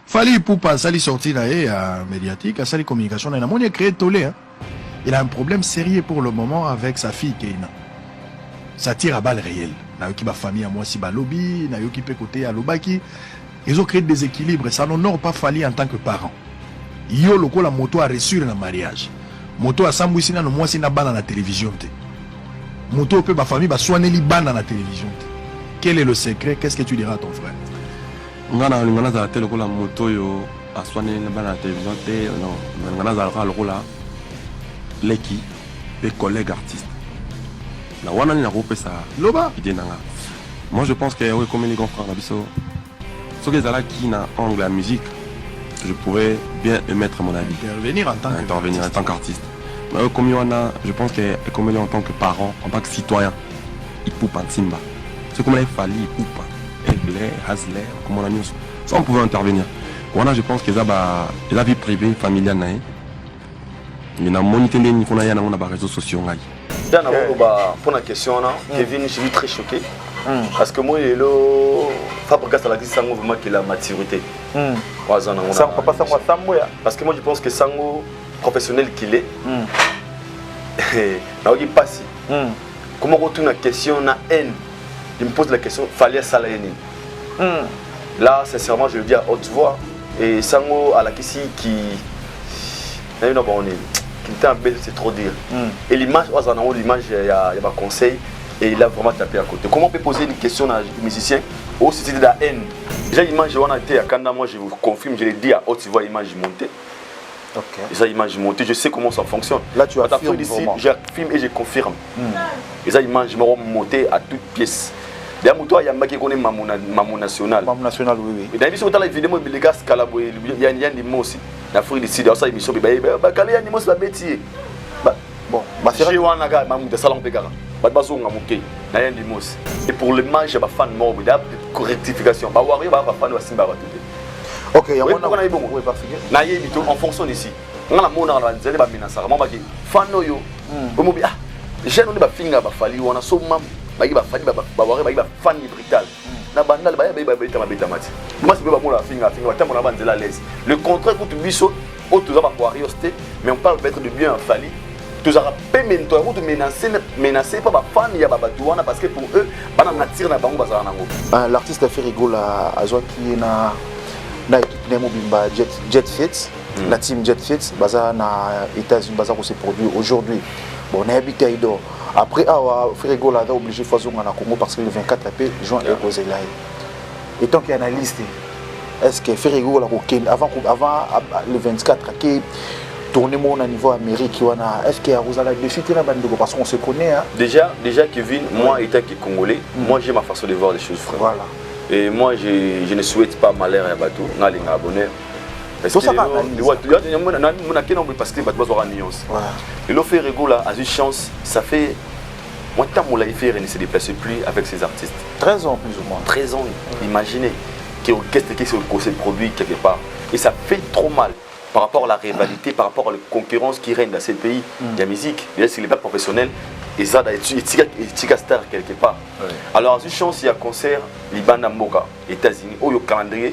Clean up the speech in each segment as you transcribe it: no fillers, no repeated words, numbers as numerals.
Fali Poupa, ça lui sorti là, médiatique, ça lui communication, il a créé tollé. Il a un problème sérieux pour le moment avec sa fille Keina. Ça tire à balles réelles. Nayoki ba famille à moi si ba lobby, Nayoki pe côté à Lobaki. Ils ont créé des déséquilibres et ça n'honore pas Fali en tant que parent. Yo loko la moto a reçu le mariage. Moto a sambouisi na no moi si na ban dans la télévision. Moto pe ba famille ba soigner li ban dans la télévision. Quel est le secret? Qu'est-ce que tu diras à ton frère? Ngana ngana za tele ko la moto yo a soigner ban dans la télévision te non ngana za ka loko la leki des collègues artistes. La wana ni na groupe ça Loba idée nanga. Moi je pense que oui comme les grands frères na biso. Ce que zala qui na angle la musique, je pourrais bien émettre mon avis. Intervenir en tant qu'artiste. Mais comme il y en a, je pense que comme il y a en tant que parent, en tant que citoyen, il poupe en Simba. C'est comme il fallait, il poupe. Aigle, Hasler, comme on a mis. Ça on pouvait intervenir. Voilà, je pense que ça la vie privée, familiale, il y a un moniteur de niveau na na réseaux sociaux. Pour la question, Kevin, je suis très choqué. Parce que moi, Fabrice a dit Sango vraiment qu'il a maturité. Parce que moi je pense que Sango, professionnel qu'il est, il passe. Comment retourne la question, na haine? Il me pose la question, fallait ça la haine. Là, sincèrement, je le dis à haute voix. Et Sango, à la question qui était en belle, c'est trop dire. Et l'image, l'image, il y a un conseil. Et il a vraiment tapé à côté. Comment on peut poser une question à un musicien ou si c'était de la haine? Déjà, l'image, on a été à Kanda, moi je vous confirme, je l'ai dit à haute, tu vois l'image montée. Okay. Et ça, l'image montée, je sais comment ça fonctionne. Là, tu affirmes vraiment. J'affirme et je confirme. Et ça, l'image, je me rends montée à toute pièce. D'ailleurs, toi, il y a un mec qui connaît Mamou National. Mamou National, oui. Et dans l'émission, évidemment, il y a il y a des mots aussi. La Afrique du Sud, dans ça, l'émission, il y a des mots, c'est la bêtise. Bon, c'est vrai. Mamou de Salon Pégara. Et pour le match, il y a des fans morts, il y a des rectifications. Ok, il y a en fonction d'ici. On a mon argent, on a menace. On a dit, fan yo, on dit, j'ai un finger, fali, on a so mam, bagi ba fali, bagi ba fan brutal. Na bandal, bagi ba beta mati. Moi c'est pas mon finger, attends mon avance la laisse. Le contraire pour tout biso, autres va pouvoir rester, mais on parle peut-être de bien fali. Tous arabes menacer pas fan il y a babatuana parce que pour eux bana nature na bango bazana ngo. L'artiste a fait rigoler à Zoa qui est na équipe de Mobimba Jet Fit, la team Jet Fit, baza na États-Unis baza qui se produit aujourd'hui. Bon, on a habité Ido. Après fait rigoler à obligé de faire na Congo parce que le 24 après juin est causé là. Et tant qu'il y a une liste, est-ce que fait rigoler avant le 24 qui tourner mon niveau Amérique, est-ce qu'il y a des défis parce qu'on se connaît hein? Déjà Kevin, moi étant Congolais, moi j'ai ma façon de voir les choses frère. Voilà. Et moi je ne souhaite pas malheur à bateau, n'a les abonnés. Parce que ça va parce que bateau aura une nuance. Et l'offre rigolo a une chance, ça fait moi tant mon life ne se déplace plus avec ces artistes. 13 ans plus ou moins. 13 ans, imaginez qu'il se produit quelque part et ça fait trop mal. Par rapport à la rivalité, par rapport à la concurrence qui règne dans ces pays, il y a musique. Déjà, s'il n'est pas professionnel, et ça, il y a star quelque part. Ouais. Alors, à une chance, il y a un concert, Liban Mboka, États-Unis, où il y a un calendrier,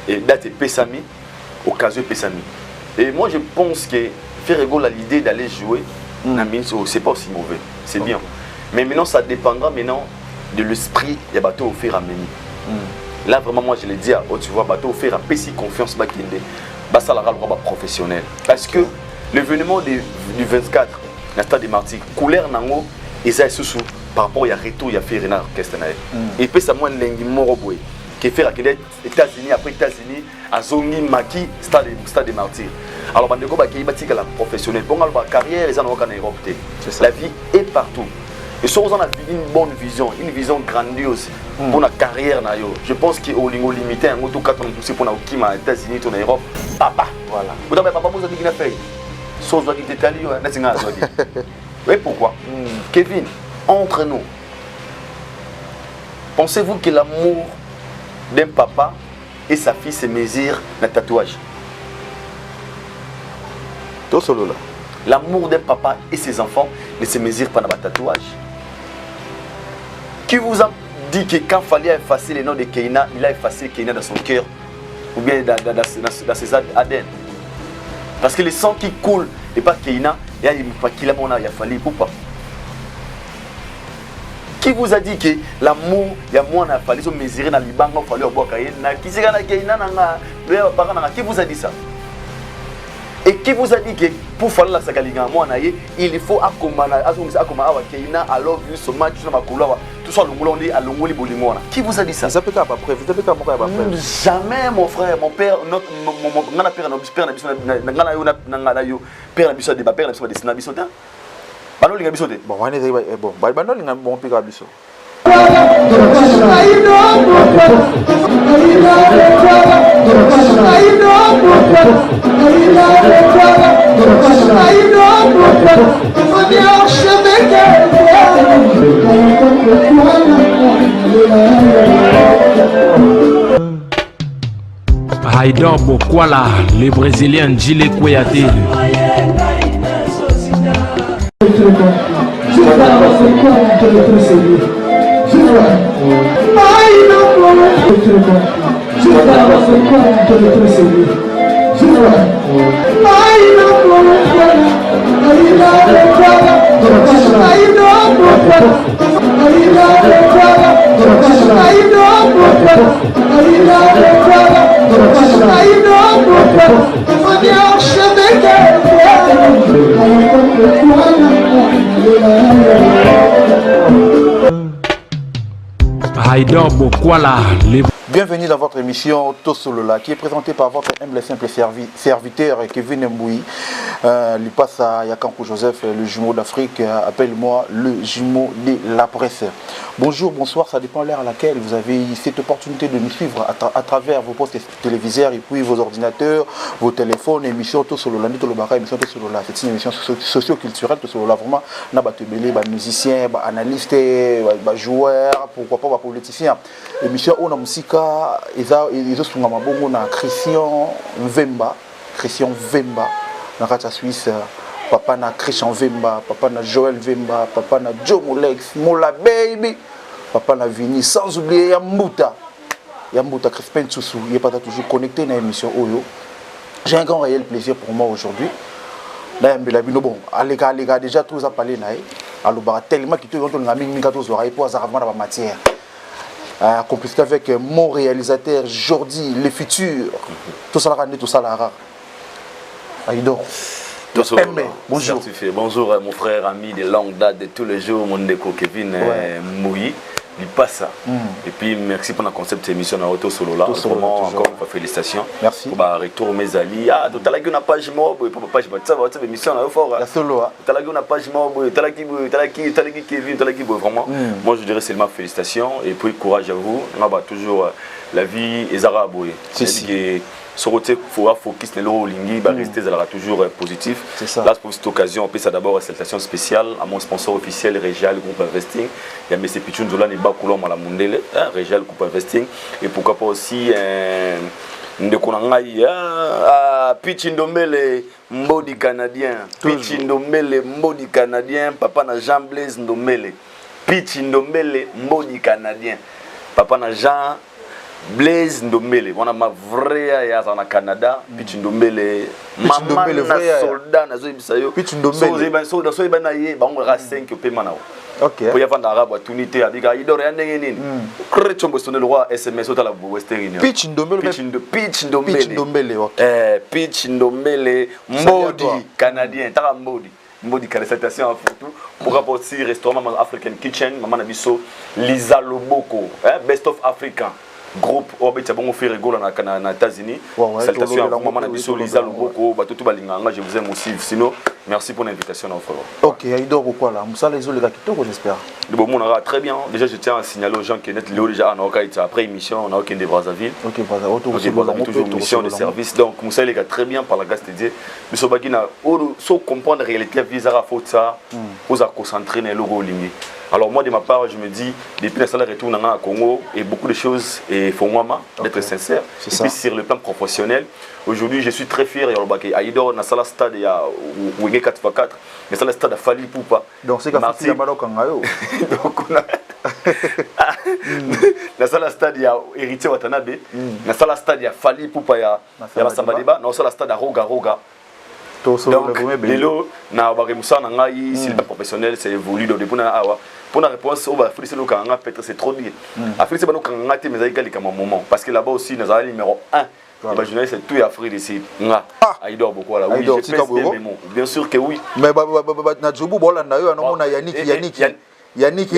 et date est Pessami, occasion Pessami. Et moi, je pense que faire l'idée d'aller jouer, c'est pas aussi mauvais, c'est bien. Mais maintenant, ça dépendra maintenant de l'esprit, il y a bateau offert à Méni. Là, vraiment, moi, je l'ai dit, tu vois, bateau offert à Pessi confiance, ça la droit professionnel parce que l'événement du 24 la stade des Martyrs couleur nango et ça sous par rapport il y a retour il y a fait renard orchestre et puis ça moi lengi moroboy qui fait à États-Unis après États-Unis à Zongi Maki stade des Martyrs alors bandeko ba ki batika la professionnel bon la carrière ils en ont en Europe la vie est partout et si on a une bonne vision, une vision grandiose pour la carrière, je pense qu'au lingo limité, en tout cas, pour les États-Unis, en Europe, papa. Voilà. Vous avez papa, vous avez dit qu'il a fait. Sauf que vous avez dit. Oui, pourquoi Kevin, entre nous, pensez-vous que l'amour d'un papa et sa fille se mesure dans le tatouage? Tout solo là. L'amour d'un papa et ses enfants ne se mesure pas dans le tatouage. Qui vous a dit que quand il fallait effacer le nom de Keina, il a effacé Keina dans son cœur? ou bien dans ses ADN. Parce que le sang qui coule et pas Keina, il y a fallu pourquoi. Qui vous a dit que l'amour, il y a moins à fallu se mesurer dans les banques, il fallait avoir Keina, qui vous a dit ça? Et qui vous a dit que pour faire la Sakalinga, il faut accompagner Keina, I love you so much, tout ça, qui vous a dit ça? Vous avez pas preuve, vous avez pas preuve. Jamais mon frère, mon père, mon père, Bon, on est bon. Bah, on est bon pire biso. Haïdor Bokwala, le Brésilien Gilles Kouyaté. Haïdor Bokwala, bienvenue dans votre émission Tosolola qui est présentée par votre humble et simple serviteur Kevin Mboui. Il passe à Yakankou Joseph, le jumeau d'Afrique. Appelle-moi le jumeau de la presse. Bonjour, bonsoir, ça dépend de l'heure à laquelle vous avez cette opportunité de nous suivre à travers vos postes téléviseurs et puis vos ordinateurs, vos téléphones. Émission Tosolola, émission Tosolola. C'est une émission socio-culturelle. Tosolola, vraiment, on a des musiciens, des analystes, des joueurs, pourquoi pas des politiciens. Émission on a musique. Ils ont Christian Vemba dans la Suisse, papa na Christian Vemba, papa na Joël Vemba, papa na Joe Molex, Mola Baby, papa na Vini, sans oublier Yambuta Crispin Tsoussou, il n'est pas toujours connecté dans l'émission Oyo. J'ai un grand réel plaisir pour moi aujourd'hui. Bon, les gars, déjà tous à parler, alors tellement qu'ils ont mis pour avoir la matière. Complicité avec mon réalisateur Jordi, le futur. Tout ça, tout ça, là. Aïdor. Bonjour. Bonjour, mon frère, ami de longue date, de tous les jours, mon déco Kevin Mouyi. Il passe. Et puis, merci pour le concept de l'émission à Auto Solo là. Vraiment, encore une fois, félicitations. Merci. Pour le retour mes alliés. Ah, tout à l'heure, on a page mobile. Pour page mobile, ça va, cette émission là, fort. La solo. Tout à l'heure, on a page mobile. Tout à l'heure, Kevin, tout à l'heure, vraiment. Moi, je dirais seulement félicitations. Et puis, courage à vous. On a toujours la vie et Zara Aboué. C'est sur le faut focus sur l'Olingi, rester toujours positif. C'est ça. Là, pour cette occasion, on peut ça d'abord une salutation spéciale à mon sponsor officiel, Régial Groupe Investing. Il y a M. Pichun Zola Nibakoulom à la Mundele, Régial Groupe Investing. Et pourquoi pas aussi Pichindomele Mbodi Canadien. Pichindomele Mbodi Canadien, papa na Jean Blaise Ndomele. Pichindomele Mbodi Canadien. Papa na Jean Blaise Ndomele, on a ma vraie à au Canada, puis Ndomele, maman na soldat na zo bisayo. Puis Ndomele. So ibana ye ba on ra 5 pe mana. OK. Pour y avoir d'arabe à tunité avec Aïdor et Ndengenine. Crechombo sonne le roi SMS au la Western Union. Pitch Ndomele. Pitch Ndomele. OK. Pitch Ndomele, Mbodi canadien, tara Mbodi. Mbodi salutation à photo pour rapporter restaurant African Kitchen, maman na biso Lisa Loboko, Best of Africa. Groupe Obet Bon fait rigolo aux États-Unis. Salutations à maman Nabiso Lisa Loboko, Batutu Balinganga, je vous aime aussi. Sinon, merci pour l'invitation. Ok, Aïdor pourquoi là? Moussa les autres gars j'espère. Bon, on aura très bien. Déjà, je tiens à signaler aux gens qui net Léo déjà en Okaïta après émission, on a aucun des Brazzaville. Ok, Brazzaville, toujours une mission de service. Donc, Moussa les gars très bien par la grâce de Dieu. Mais ce bagina, so comprendre la réalité, visa à faute ça, aux à concentrer dans le logo limi. Alors moi de ma part, je me dis, depuis l'instant retour à Congo, et beaucoup de choses, et faut moi d'être sincère. Et puis sur le plan professionnel, aujourd'hui je suis très fier. Aïdor, dans le stade, il y a 4x4, mais c'est le stade à Fali Poupa. Donc c'est qu'à Fali Poupa. Donc na sala stade ya héritier Watanabe na sala stade ya Fali Poupa ya Basamba Deba na sala stade ya Roga donc lelo na baremusa na ngai c'est le professionnel c'est évolue donc depuis na awa pour la réponse au ba Félix Lokanga peut-être c'est trop dire a Félix Lokanga te mais il y a un moment parce que là-bas aussi nous avons numéro 1 les journalistes c'est tout Afrique ici nga Aïdor beaucoup là oui je pense bien sûr que oui mais na Djobu bolanda yo na mona Yannick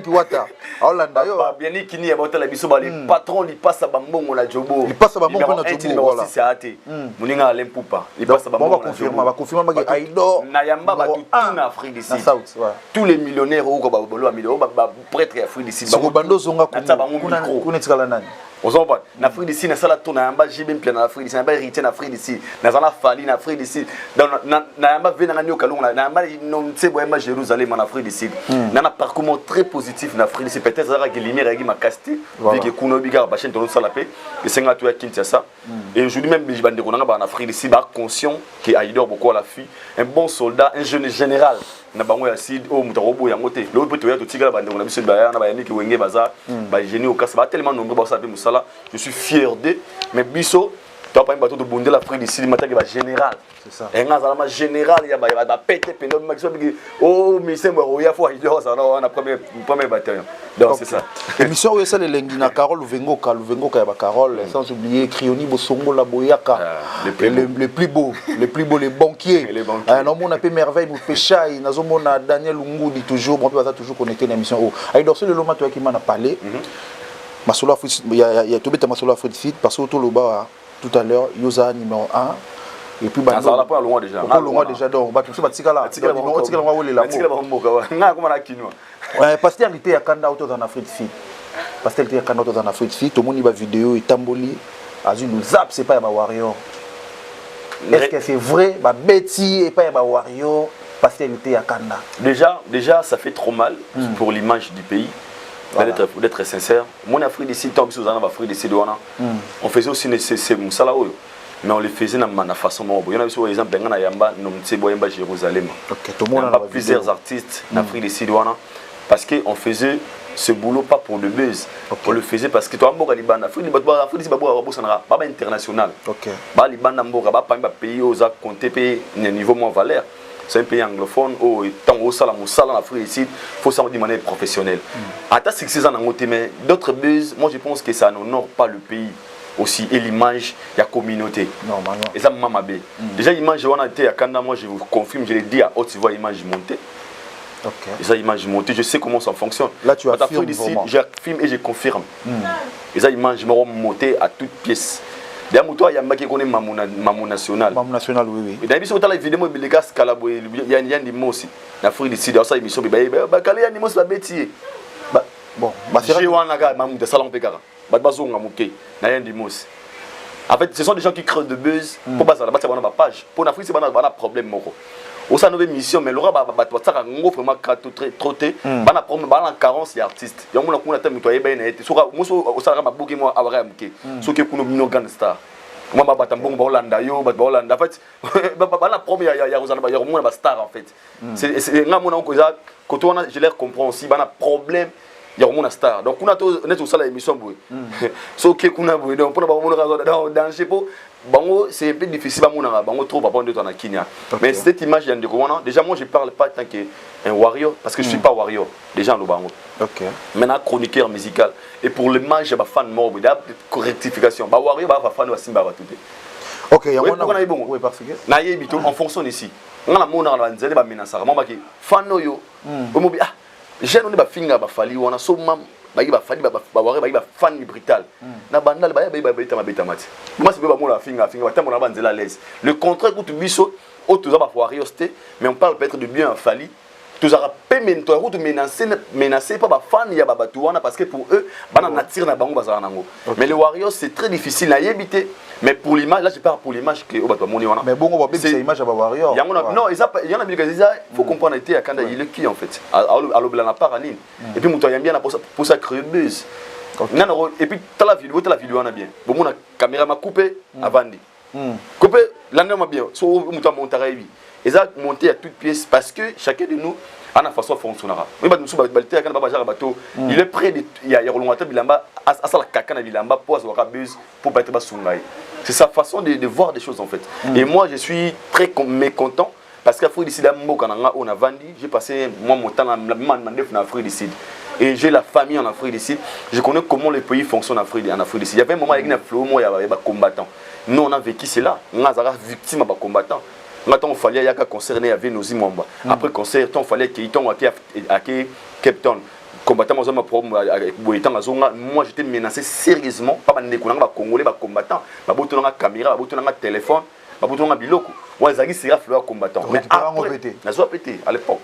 Wata Hollanda yo Yannick ni abota la biso ba les patrons li passe ba mbongo na Djobo il passe ba mbongo na Djobo voilà c'est até muninga Alain Poupa il passe ba mbongo na Djobo ba confirmer ba Aïdor na yamba ba tout na Afrique d'ici tous les millionnaires au ba bolo a millions ba prêtre Afrique d'ici ba bando zonga kuna tikala nani ozomba na Afrique d'ici na sala to na yamba jibim plan na Afrique d'ici na ba héritier na Afrique d'ici na zana Fali na Afrique d'ici na yamba vena na nyokalunga na yamba no tsebo yamba Jérusalem en Afrique d'ici na parcours très positif na Afrique d'ici peut-être ça que lumière avec ma casté vu que kuno biga ba chaîne to sala pe et senga to ya Kinshasa et aujourd'hui même bande ko na ba en Afrique d'ici ba conscient que Aïdor beaucoup la fille un bon soldat un jeune général na bango ya sid o mutarobo ya ngote lo peut to ya to tigala bande ko na biso ba ya na ba yaniki wenge baza ba génie au cas ba tellement nombreux ba sape musala je suis fier de mais biso tu as pas un bateau de bonder l'Afrique d'ici matin qui va général c'est ça et ngazala général il y a péter pendo maximum oh mais c'est moi il faut il ça on a premier bataillon donc c'est ça émission où ça les lengi na Carole Luvengoka ya ba Carole sans oublier Krioni Bosongo la Boyaka les plus beaux les banquiers non mon appel merveille pour péchai nazo mona Daniel Ngudi toujours bon peut toujours connecté dans l'émission oh Aïdor c'est le loma toi qui m'en a parlé Masolo Afrique il y a tout bête Masolo Afrique fit parce que tout le bas tout à l'heure Yosa numéro 1 et puis bah ça va pas loin déjà donc bah tout ça batika là numéro tika là wole là tika ba mboka nga comme na kinwa pasteur était à Kanda auto dans Afrique fit pasteur était à Kanda auto dans Afrique fit tout le monde ba vidéo et tamboli azul zap c'est pas ba warrior est-ce que c'est vrai ba Betty et pas ba warrior pasteur était à Kanda déjà ça fait trop mal pour l'image du pays. Voilà. D'être sincère, mon Afrique d'ici, tant que en Afrique d'ici, on faisait aussi ces moussala, mais on les faisait de la façon dont il y en a par exemple, il y a Jérusalem. Il y a plusieurs artistes en Afrique d'ici, parce qu'on faisait ce boulot pas pour le buzz, on le faisait parce que toi, l'Afrique d'ici, c'est international. Les pays aux comptés niveau moins valeur. C'est un pays anglophone où tant au salam en Afrique ici, faut ça de manière professionnelle. Attends, c'est que c'est un mais d'autres buzz, moi je pense que ça n'honore pas le pays aussi et l'image de la communauté. Normalement. Et ça m'a bé. Déjà l'image on a été à Kanda, moi je vous confirme, je l'ai dit à haute voix l'image montée. Et ça image montée, je sais comment ça fonctionne. Là tu affirmes vraiment. J'affirme et je confirme. Et ça image montée à toute pièce. D'ailleurs, moi, il y a qui connaît Mamou National. Mamou National, oui. Et d'ailleurs, il y a évidemment des gars il y a des mots aussi. L'Afrique d'ici, dans ça, il y a des mots, c'est la bêtise. Bon, c'est vrai. Mamou de Salon Pekara. En fait, ce sont des gens qui créent de buzz. Pour passer là-bas, c'est une page. Pour l'Afrique, c'est un problème. Au sein de notre mission, mais l'aura ça a vraiment trotté. Bana problème, bana carence des artistes. Il y a mon account à terme toi ben été. Soit moi au sein ma bouquet moi avoir amké. Soit que kuno mino gangster. Moi ba batambong ba Hollanda yo ba Hollanda en fait. Bana problème il y a Rosanna il y a mon star en fait. C'est là mon oncle ça quand on a je les comprends aussi bana problème il y a mon star. Donc on a tout net au ça l'émission boy. Soit que kuna boy donc pour ba mon raison dans je pas bon, c'est un peu difficile, bon, trop à de ton Kenya. Mais cette image, déjà, moi, je ne parle pas tant qu'un warrior, parce que je ne suis pas warrior. Déjà, nous bango. Maintenant, chroniqueur musical. Et pour l'image, je suis fan mort, il y a rectification. Warrior, je suis fan de Simba. Ok, il y a un bon. Oui, parce que. On fonctionne ici. On a mon argent, on a menace. On a fan yo. On a j'ai un finger, Fali, on a so mam. Bah fan brutal na bandal bah mati moi c'est pas mon la finger bah mon abanze la l'aise le contrat que tu biso au tous va warrior mais on parle peut-être de bien Fali tous aura payement toi route menacer pas bah fan ya ba tuana parce que pour eux bana nature na bango bazana nango mais le warrior c'est très difficile à y habiter mais pour l'image là je parle pour l'image que bah toi moni wana mais bon on va bien cette image à warrior non il y en a faut comprendre était à Kanda il est qui en fait à l'obla na paranine et puis muto yambia na pour ça créer buzz et puis t'as la vidéo on a bien bon mon caméra m'a coupé avant dit Coupé, l'année m'a bien, so muta montaraïbi. Et ça monter à toute pièce parce que chacun de nous a une façon de fonctionner. Il est prêt de, il y a Rolongata Bilamba, à la Kakana Bilamba pour avoir buzz pour battre Basungai. C'est sa façon de voir des choses en fait. Et moi je suis très mécontent parce qu'Afrique du Sud on a vendu, j'ai passé moi mon temps en Afrique du Sud. Et j'ai la famille en Afrique du Sud. Je connais comment les pays fonctionnent en Afrique du Sud. Il y avait un moment où il y avait des combattants. Nous on a vécu cela. On a été victime de combattants. Maintenant, il fallait y concerné avec nos imambres. Après concert, il fallait qu'il y ait Cape Town. Combattant, moi j'étais menacé sérieusement. Pas les Congolais, les combattants. Je suis en caméra, je suis en téléphone, je suis en biloko. Moi, je suis un combattant. Mais après, je suis pété à l'époque.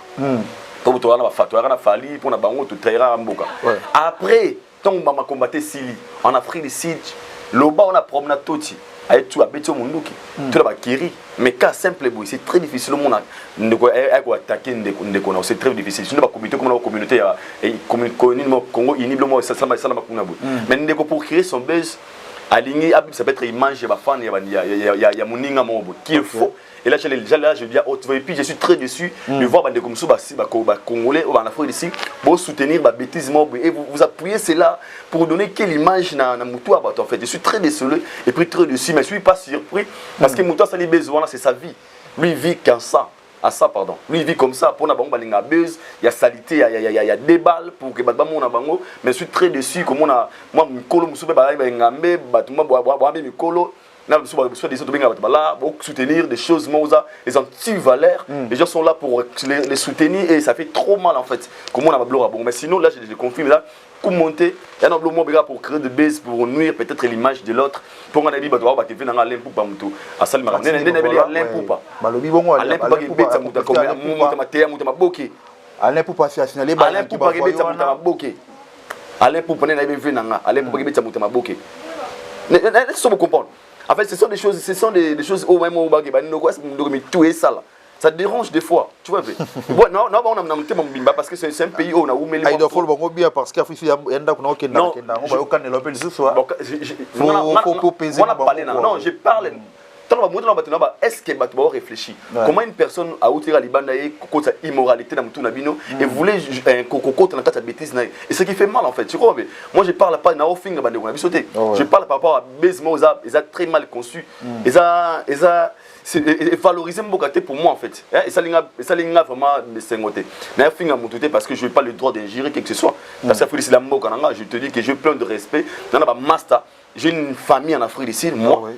Après, quand on a combattu Sili, en Afrique du Sud, là-bas on a promené Toti. Tout a béto munduki tout a kiri mais cas simple boy c'est très difficile au monde à attaquer c'est très difficile si nous pas communauté comme la communauté et communauté Congo iniblement ça mais ndeko pour créer son buzz aligné ça peut être image ya fan ya muninga mobo qui est faux. Et là, je dis, et puis je suis très déçu de voir des comme ça, Congolais ou en Afrique ici, pour soutenir la bêtise et vous appuyez cela pour donner quelle image na Moutoua en fait. Je suis très désolé et puis très déçu, mais je ne suis pas surpris parce que Moutoua ça lui besoin c'est sa vie. Lui il vit comme ça. À ça pardon. Lui il vit comme ça pour na bango balinga buzz, il y a salité, il y a des balles pour que badbamo na bango, mais je suis très déçu comme on a moi mikolo musuba ba ngambe batuma boa mikolo. Pour soutenir des choses, les anti-valeurs, les gens sont là pour les soutenir et ça fait trop mal en fait. Comment on a bon, mais sinon là je confirme là, pour monter, il y a un bloc pour créer des bases, pour nuire peut-être l'image de l'autre. Pour qu'on ait dit, tu vas dans l'alim pour pas muto. À ça le marin, l'alim pour pas. L'alim pour pas que bête ça muta comme muta muta boké. Alain pour pas faire signaler. Alain pour pas que bête ça muta boké. Alain pour pas n'aller venir nanga. Alain pour pas que bête ça muta boké. Laisse-moi comprendre. En fait, ce sont des choses au même moment tout est ça là. Ça dérange des fois, tu vois. Non, on a monté mon bimba parce que c'est un pays où on a ouvert les. Il doit falloir bien parce qu'il y a non, je parle. Est-ce que tu vas réfléchir? Comment une personne a oublié la Libane et immoralité dans tout nabino et voulait cocotte dans ta bêtise et ce qui fait mal en fait. Tu crois? Moi je parle pas na offing bande on a sauté. Je parle par rapport à baisement ils a très mal conçu. Ils a valoriser beaucoup pour moi en fait. Et ça l'inga vraiment me sengoté. Mais offing à mon touté parce que je n'ai pas le droit d'ingérer quelque chose. Parce que c'est la mot kananga, je te dis que j'ai plein de respect. Dans la master j'ai une famille en Afrique du Sud, moi.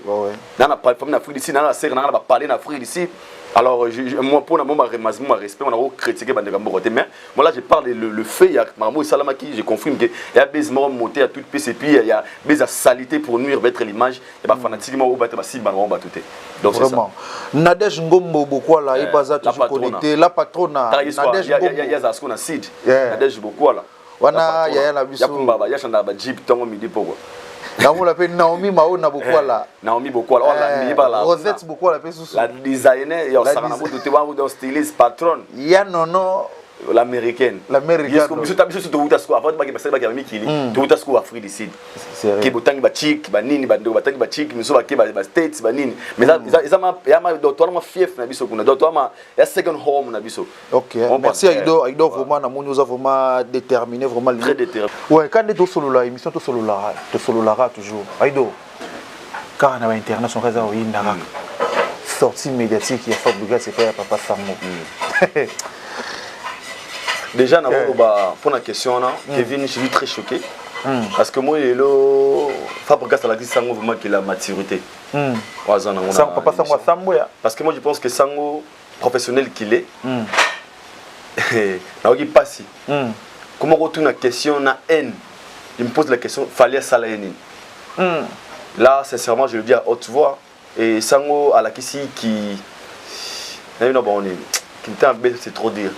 Dans la famille en Afrique du Sud, dans la série, on a parlé en Afrique du Sud. Alors, moi, pour mon respect, on a critiqué Bandegambo. Mais moi, là, je parle le fait, il y a Marmou et Salamaki, je confirme qu'il y a des gens montés à toute PCP, il y a des saletés pour nuire, mettre l'image, il y a des fanatiquement au bâtiment, si on va tout. Donc, c'est ça. Nadej Ngombo, beaucoup là, il y a toujours connecté, la patronne. Il y a ce qu'on a Sid. Nadej beaucoup là. Il y a la biso. Il y a un jeep, tant midi pour. On l'appelle Naomi Mao Nabukwala. Naomi Bukwala, Rosette Bukwala, la designer, il y a un styliste patron. Il y a non. L'américaine. L'américaine. Je suis tout à avant de passer par Mikili, tout à ce Afrique du Sud. Qui botangi ba chic, ba nini, ba botangi ba chic, mais souvent qui ba States, ba nini. Mais ça m'a docteur m'a fief na biso kuna, docteur m'a ya second home na biso. OK. Merci Aido vraiment na nous avons vraiment déterminé vraiment très déterminé. Ouais, quand on est solo la émission to solo la toujours. Aido. Quand on a internet son réseau indara. Sortie médiatique il faut obligatoire c'est pas papa Samo. Déjà, pour la question, Kevin, je suis très choqué. Parce que moi, Fabrice a dit Sango vraiment qu'il a la maturité. Parce que moi, je pense que Sango, professionnel qu'il est, il passe. Comment on retourne la question, la haine? Il me pose la question, fallait ça la haine. Là, sincèrement, je le dis à haute voix. Et Sango, à la question qui. C'est trop dire.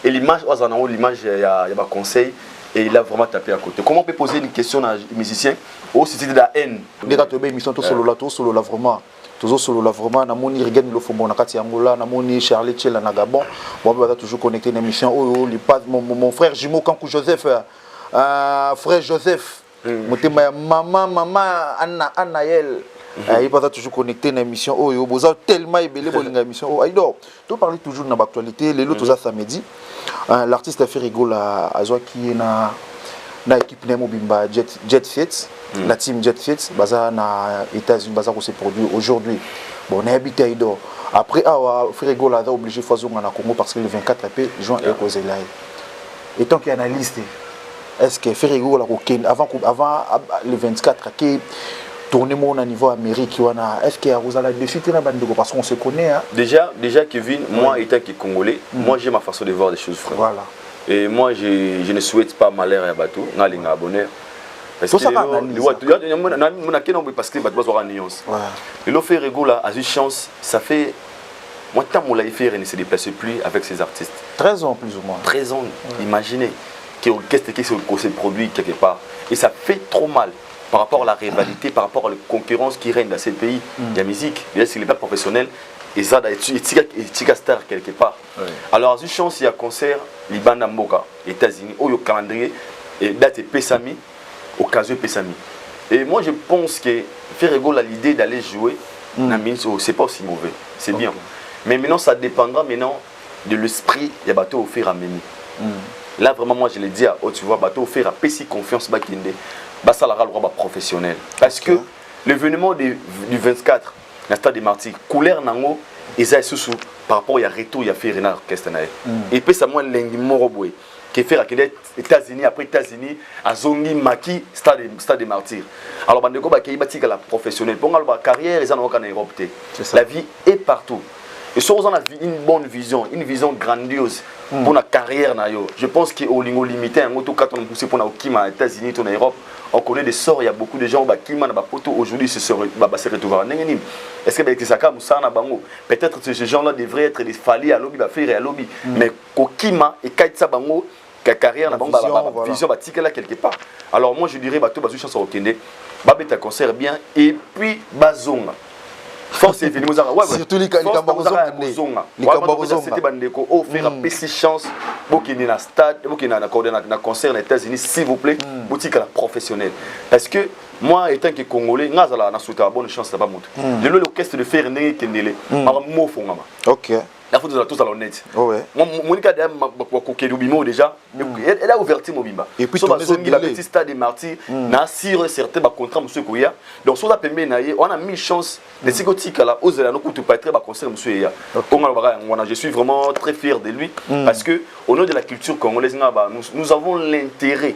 Et l'image, l'image, il y a un conseil et il a vraiment tapé à côté. Comment on peut poser une question à un musicien ou si c'est de la haine? Les gars, tu as émission solo là vraiment. Toujours solo là vraiment. Namoni regagne le fond na kati Angola, namoni Charlie Tchela na Gabon. Bon, on va toujours connecter une émission. Oh, mon frère jumeau Kankou Joseph, frère Joseph. Maman Annaël. il pas toujours connecté dans l'émission oh yo boza tellement ébélé pour l'émission oh Aïdor tu parles toujours dans l'actualité les autres ça samedi l'artiste a fait rigoler à Zoa qui est na équipe Nemo Bimba Jet Fits la team Jet Fits baza na États-Unis baza ko se produit aujourd'hui bon on a habité Aïdor après fait rigoler a obligé fois zonga na Congo parce que le 24 juin est causé là et tant qu'il y a analyste est-ce que fait rigoler avant le 24 qui tourner au niveau Amérique est-ce qu'il y a Rosala dessus parce qu'on se connaît hein? Déjà Kevin moi étant Congolais moi j'ai ma façon de voir les choses frère. Voilà. Et moi je ne souhaite pas malheur à bateau ngalinga abonné parce que parce que bateau aura nuance et le fait rigoler a une chance ça fait moi tant mon life ne se déplace plus avec ces artistes 13 ans plus ou moins 13 ans imaginez qu'est-ce qui se produit quelque part et ça fait trop mal par rapport à la rivalité, par rapport à la concurrence qui règne dans ces pays. Il y a musique, déjà s'il n'est pas professionnel, et ça est star quelque part. Ouais. Alors, une chance, il y a concert, Liban Mboka, États-Unis, où il y a calendrier, et date Pessami, occasion Pessami. Et moi, je pense que faire rigolo l'idée d'aller jouer, c'est pas aussi mauvais, c'est bien. Mais maintenant, ça dépendra maintenant de l'esprit, il y a bateau offert à Méni. Là, vraiment, moi, je l'ai dit, tu vois, bateau offert à Pessi confiance, Bakinde. Ça la roi professionnel parce que l'événement du 24 la stade des Martyrs couleur nango ils sous par rapport il y a retour il y a fait Renard orchestre et puis ça moi lengi moroboy qui fait à États-Unis après États-Unis à Zongi Maki stade des Martyrs alors bandeko ba kei batika la professionnelle pour la carrière ils en ont en Europe la vie est partout et si on a une bonne vision une vision grandiose pour la carrière je pense qu'au lingo limité en tout cas on a poussé pour na Okima États-Unis en Europe on connaît des sorts, il y a beaucoup de gens qui m'ont aujourd'hui se retrouver en Nengenim. Est-ce que ça peut-être que ces gens-là devraient être des fallis à lobby, à lobby. Mais Kokima et Kaitsa Bango, la carrière, la vision va tirer là quelque part. Alors moi je dirais, tu vas chance au Kende, Babeta concert bien et puis Bazonga. Force et venir surtout les Kambazonga. C'était bandeko offrir un petit chance pour qu'il y ait un stade, pour qu'il y ait un concert aux États-Unis, s'il vous plaît, boutique professionnelle. Parce que moi, étant que Congolais, je suis une bonne chance. Je veux l'orchestre de faire un kendele, ok. La faute de tous à l'honnête. Mon cas déjà, elle a ouvert Mobimba. Et puis, il a petit stade des Martyrs, n'a assuré certains contrats, monsieur Kouya. Donc, sur la PMB, on a mis chance de ces gothiques là, aux éléments qui pas très concert, monsieur Eya. Je suis vraiment très fier de lui parce que, au nom de la culture congolaise, nous avons l'intérêt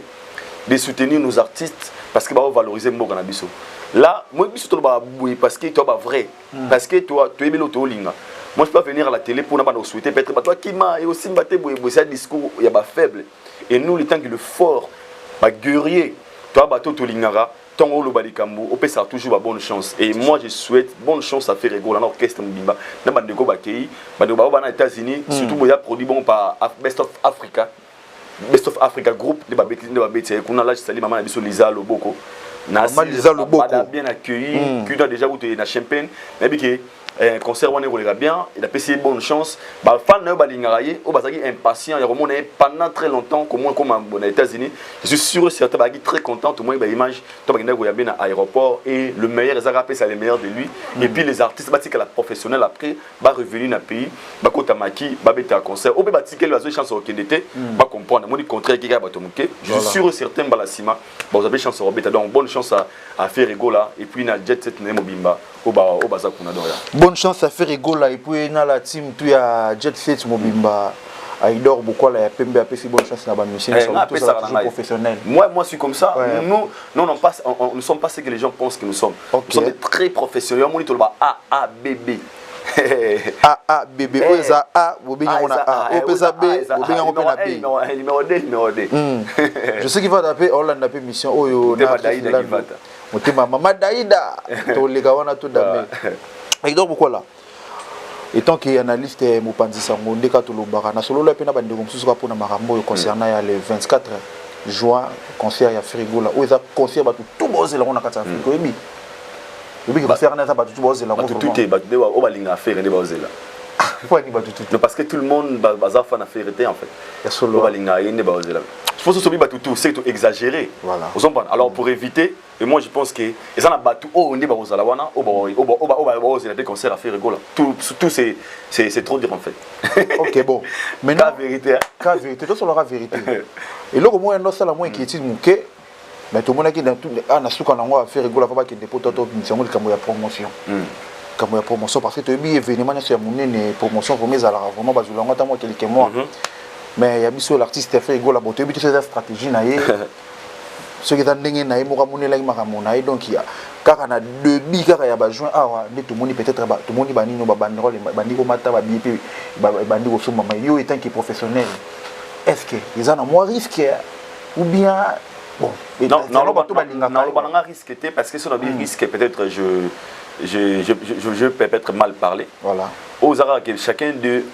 de soutenir nos artistes parce que va valoriser Mboka Nabiso. Là, moi, je suis parce que tu es vrai, parce que toi, tu es Belotolinga. Moi, je peux venir à la télé pour nous souhaiter peut-être toi qui m'a et aussi un discours il y a faible et nous le temps que le fort guerrier toi bateau tolingara ton le balikambo on peut ça toujours bonne chance et moi je souhaite bonne chance à faire rigoler l'orchestre Mbimba na bandeko bakei bandeko ba na États-Unis surtout il y a produit bon par Best of Africa group de babeti kuna là salut maman biso Lisa Loboko na Lisa Loboko bien accueilli qui a déjà goûté na champagne mais que concert on est bien il a passé bonne chance ba fan na balingaraye o bazaki impatient il remonte pendant très longtemps comme aux États-Unis je suis sûr certain ba très content au moins ba image to ba ngenda bien à aéroport et le meilleur ils a rappelé ça les meilleurs de lui et puis les artistes batik la professionnelle après ba revenir dans pays ba kota maki ba beta concert o ba batik les autres chances au Kendete ba comprendre moi du contraire qui ga ba tomuke je suis sûr certain ba la sima ba vous avez chance au beta donc bonne chance à faire rigola et puis na Jet Set Nemo Bimba au baza kuna doya. Bonne chance à faire rigola et puis dans la team tu as Jet Set Mobimba Aïdor beaucoup là PMB a fait bonne chance dans la mission toujours professionnel. Moi je suis comme ça. Nous ne sommes pas ce que les gens pensent que nous sommes. Nous sommes très professionnels. On monitor A B bébé oza A bobenya on a A opeza B bobenya on a B numéro D je sais qu'il va taper Hollande taper mission oyo na Daïda Kivata motema mama Daïda to lega wana to dame et donc pourquoi là étant qu'il analyste Mopanzi Sango ndeka to lobaka na solo la pena bande komsusu ka pona makambo concernant ya le 24 juin concert ya Frigola oza concert ba tout bozela on a kata Afrique ebi oui, que faire ça, tout bosser là. Tout est, au balinga faire, ne bosser là. Faut ni batutu. Non, parce que tout le monde bazar fan a vérité en fait. Ya solo. Je pense que ce batutu c'est exagéré. Voilà. Vous comprenez? Alors pour éviter, et moi je pense que et ça na batu oh on est bazala wana oh c'est des concerts à faire rigoler. Tout c'est trop dire en fait. OK, bon. Maintenant La vérité. La vérité, tout sur la vérité. Et là au moins non ça la moins qui est muké. Mais tout le monde qui dans tout na suka na ngwa faire rigoler pas qui dépôt toto mission de kambo ya promotion. Comme la promotion parce que tu as bien événement sur mon promotion pour mes alors vraiment bazula ngata moi quelques mois. Mais il y a biso l'artiste fait rigoler bon tu as bien cette stratégie na yé. Ce qui est ndenge na yé mo kamone la makamona et donc il y a car on a deux bi car il y a besoin ah ne tout le monde peut-être tout le monde bani no banderole bani ko mata ba bi bani ko soma mais yo étant qui professionnel est-ce que ils en ont moins risqué ou bien bon non on risque parce que si on a bien risque peut-être je peux peut-être mal parler. Voilà. Aux arabes que chacun de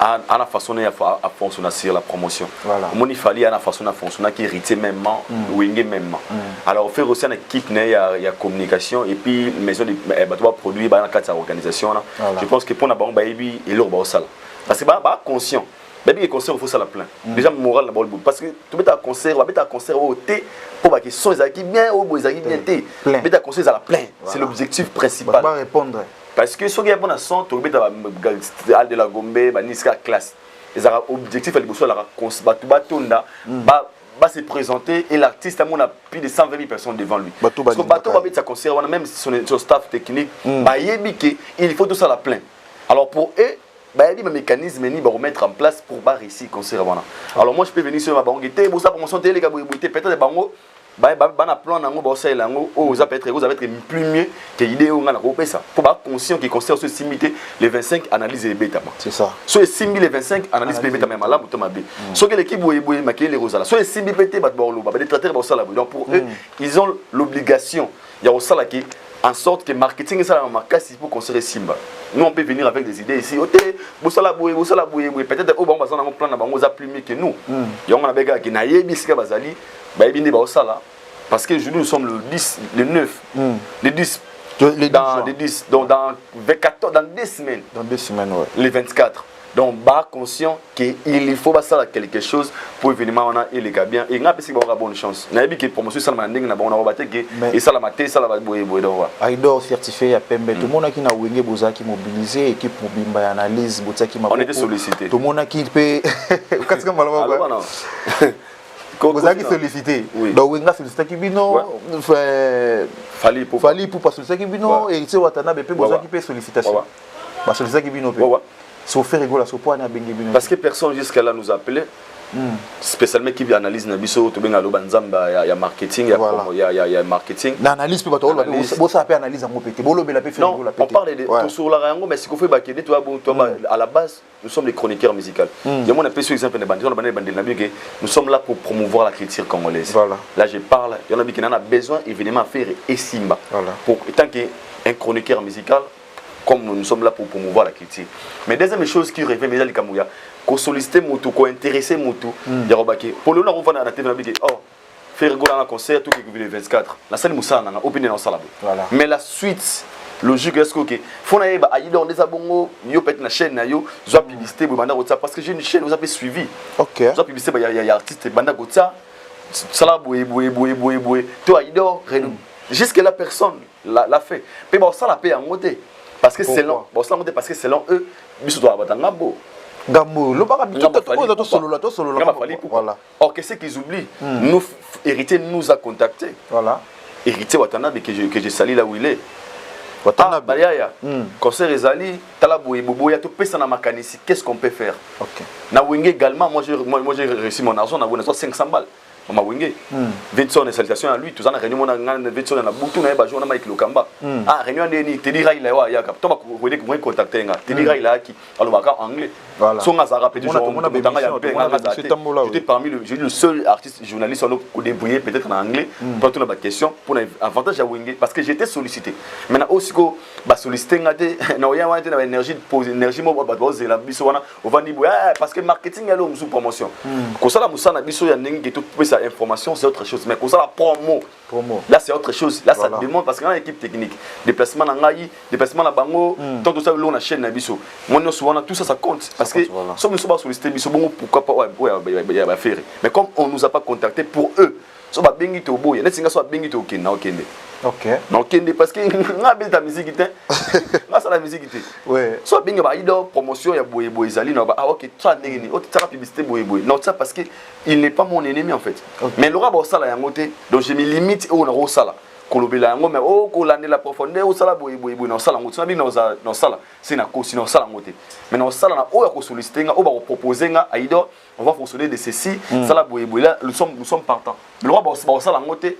a la façon à fonctionner sur la promotion. Voilà. Mon il fallait à la façon à fonctionner qui hérité même wingé même. Alors faire aussi une équipe il y a communication et puis maison de produits dans la cadre de l'organisation là. Je pense que pour na banque baby et leur ba salle. Parce que ba conscient. Baby est concert il faut ça la plein. Déjà moral la parce que tu mets ta concert, va mettre ta concert au thé pour que son ezaki bien au bois ezaki bien thé. Mais ta concert à la plein, c'est l'objectif principal. Pas répondre. Parce que ceux qui ont un son, tu mets ta de la gombe, ba niska classe. Les objectifs à l'évolution la batonda va se présenter et l'artiste a plus de 120 000 personnes devant lui. Parce que bateau va mettre sa concert, même son staff technique, il faut tout ça la plein. Alors pour eux il y a des mécanismes qui vont mettre en place pour réussir le concert. Alors moi je peux venir sur ma banque, pour ça promotion télé, peut-être des banques, plan vous être plus mieux que l'idée où on a ça. Pour être conscient que le concert se limité les 25 analyses les bêta. C'est ça. Soit les 6 000 les 25 analyses les bêta même là pour tomber. Soit que l'équipe est maquillée les roses là. Soit les 6 000 bêta les traiter donc pour eux ils ont l'obligation. Il y a aussi là qui en sorte que le marketing est ça marque si pour construire Simba. Nous on peut venir avec des idées ici. Peut-être au bon bazan on plan na bango za plus mieux que nous. Il y a un gars qui na yebi sika bazali, ba yebi ba osala parce que nous sommes le 10 le 9 le 10 dans 24 dans 2 semaines. Dans 2 semaines ouais. Les 24. Donc, bah conscient qu'il faut ça quelque chose pour événement et les gars bien et n'a pas si bonne chance. N'a pas que promotion ça m'a ndinga na bon on et ça la maté ça la va boyer donc. Aido certifié à Pembe tout le monde qui na wenge bozaki mobiliser équipe pour bimba analyse botaki ma. On était sollicité. Tout le monde qui peut qu'est-ce que malheureusement non. Bozaki sollicité. Donc wenga sollicité qui bino fali pour pas solliciter qui bino et tu watana BP bozaki peut sollicitation. Ba solliciter qui bino peut. Sauf rigoler sur point parce que personne jusqu'à là nous appelait spécialement qui analyse na biso to benga lo banzamba ya marketing ya marketing l'analyse peut ba bo ça peut analyse en pété bo lobela peut faire rigoler on parle de to sur la rango mais ce qu'on fait ba kede toi à la base nous sommes des chroniqueurs musicaux il y a mon appel sur exemple de bandit na que nous sommes là pour promouvoir la culture congolaise voilà là je parle il y en a qui en a besoin évidemment à faire et Simba pour étant qu'un chroniqueur musical comme nous sommes là pour promouvoir la culture. Mais deuxième chose qui revient, mais Kamouya, qu'on sollicite Moutou, qu'on intéresse Moutou, il y a Robaki. Pour le moment, on va dans la télé, faire rigoler dans le concert, tout qui est le 24. La salle Moussa, on a opinion dans la salle. Mais la suite, logique, est-ce que faut aller à Aïdor, des abongos, yo peut-être la chaîne, yo, j'ai publicité, parce que j'ai une chaîne, vous avez suivi. Ok. J'ai publicité, il y a artiste, Banda Gotsa, Salah Boué, toi Aïdor, jusque la personne l'a fait. Mais bon, ça la paye en côté. Parce que selon eux, biso doit avoir un beau. Gambo, le barabi tout solo voilà. Or qu'est-ce qu'ils oublient? Nous héritier nous a contacté. Voilà. Héritier Watanabe que je salue là où il est. Watanabe Bayaya. Concert Ezali, Talaboué Boboya tout pèse na makanisi. Qu'est-ce qu'on peut faire? OK. Na Wenge également, moi j'ai reçu mon argent na 500 balles. Mama Wenge. Vincent, salutations à lui. Tous en réunion na Vincent na Boutou na ba journée avec le Kamba. Ah réunion ni te dira il a ya cap. Toi va contacter nga. Te dira il a qui alors va anglais. Voilà. Son a rappelé du jour. J'étais parmi le seul artiste journaliste on a débrouillé peut-être en anglais pour toute la question pour avantage à Wenge parce que j'étais sollicité. Maintenant aussi ba solliciter ngate na oya wana na énergie pose énergie mo ba bozela biso wana ovandi bo parce que marketing ya lo musu promotion ko sala musana biso ya ndenge to pesa information c'est autre chose mais ko sala promo là c'est autre chose là ça demande parce que dans l'équipe technique déplacement na ngai déplacement na bango tant tout ça lo na chaîne na biso moi non souvent tout ça compte parce que so musu ba solliciter biso bon pourquoi pas ouais ba faire mais comme on nous a pas contacté pour eux so ba bengi to boya net singa so ba bengi to okenda okende OK non okende parce que nga be ta musique te nga ça la musique te ouais so bengi ba ido promotion ya boye boye zali na ba ah OK ça ndenge o tsaka publicité boye boye non ça parce que il n'est pas mon ennemi en fait mais le raba sala yango te donc je me limite au na ro sala kolobela yango mais o ko lande la profondeur o sala boye boye boye na sala ngo tsana bi na sala c'est na ko sino sala ngote mais na sala na o ya ko solliciter nga o ba ko proposer nga aido on va fonctionner de ceci ça la boye boye là nous sommes partants le roi ba sala ngote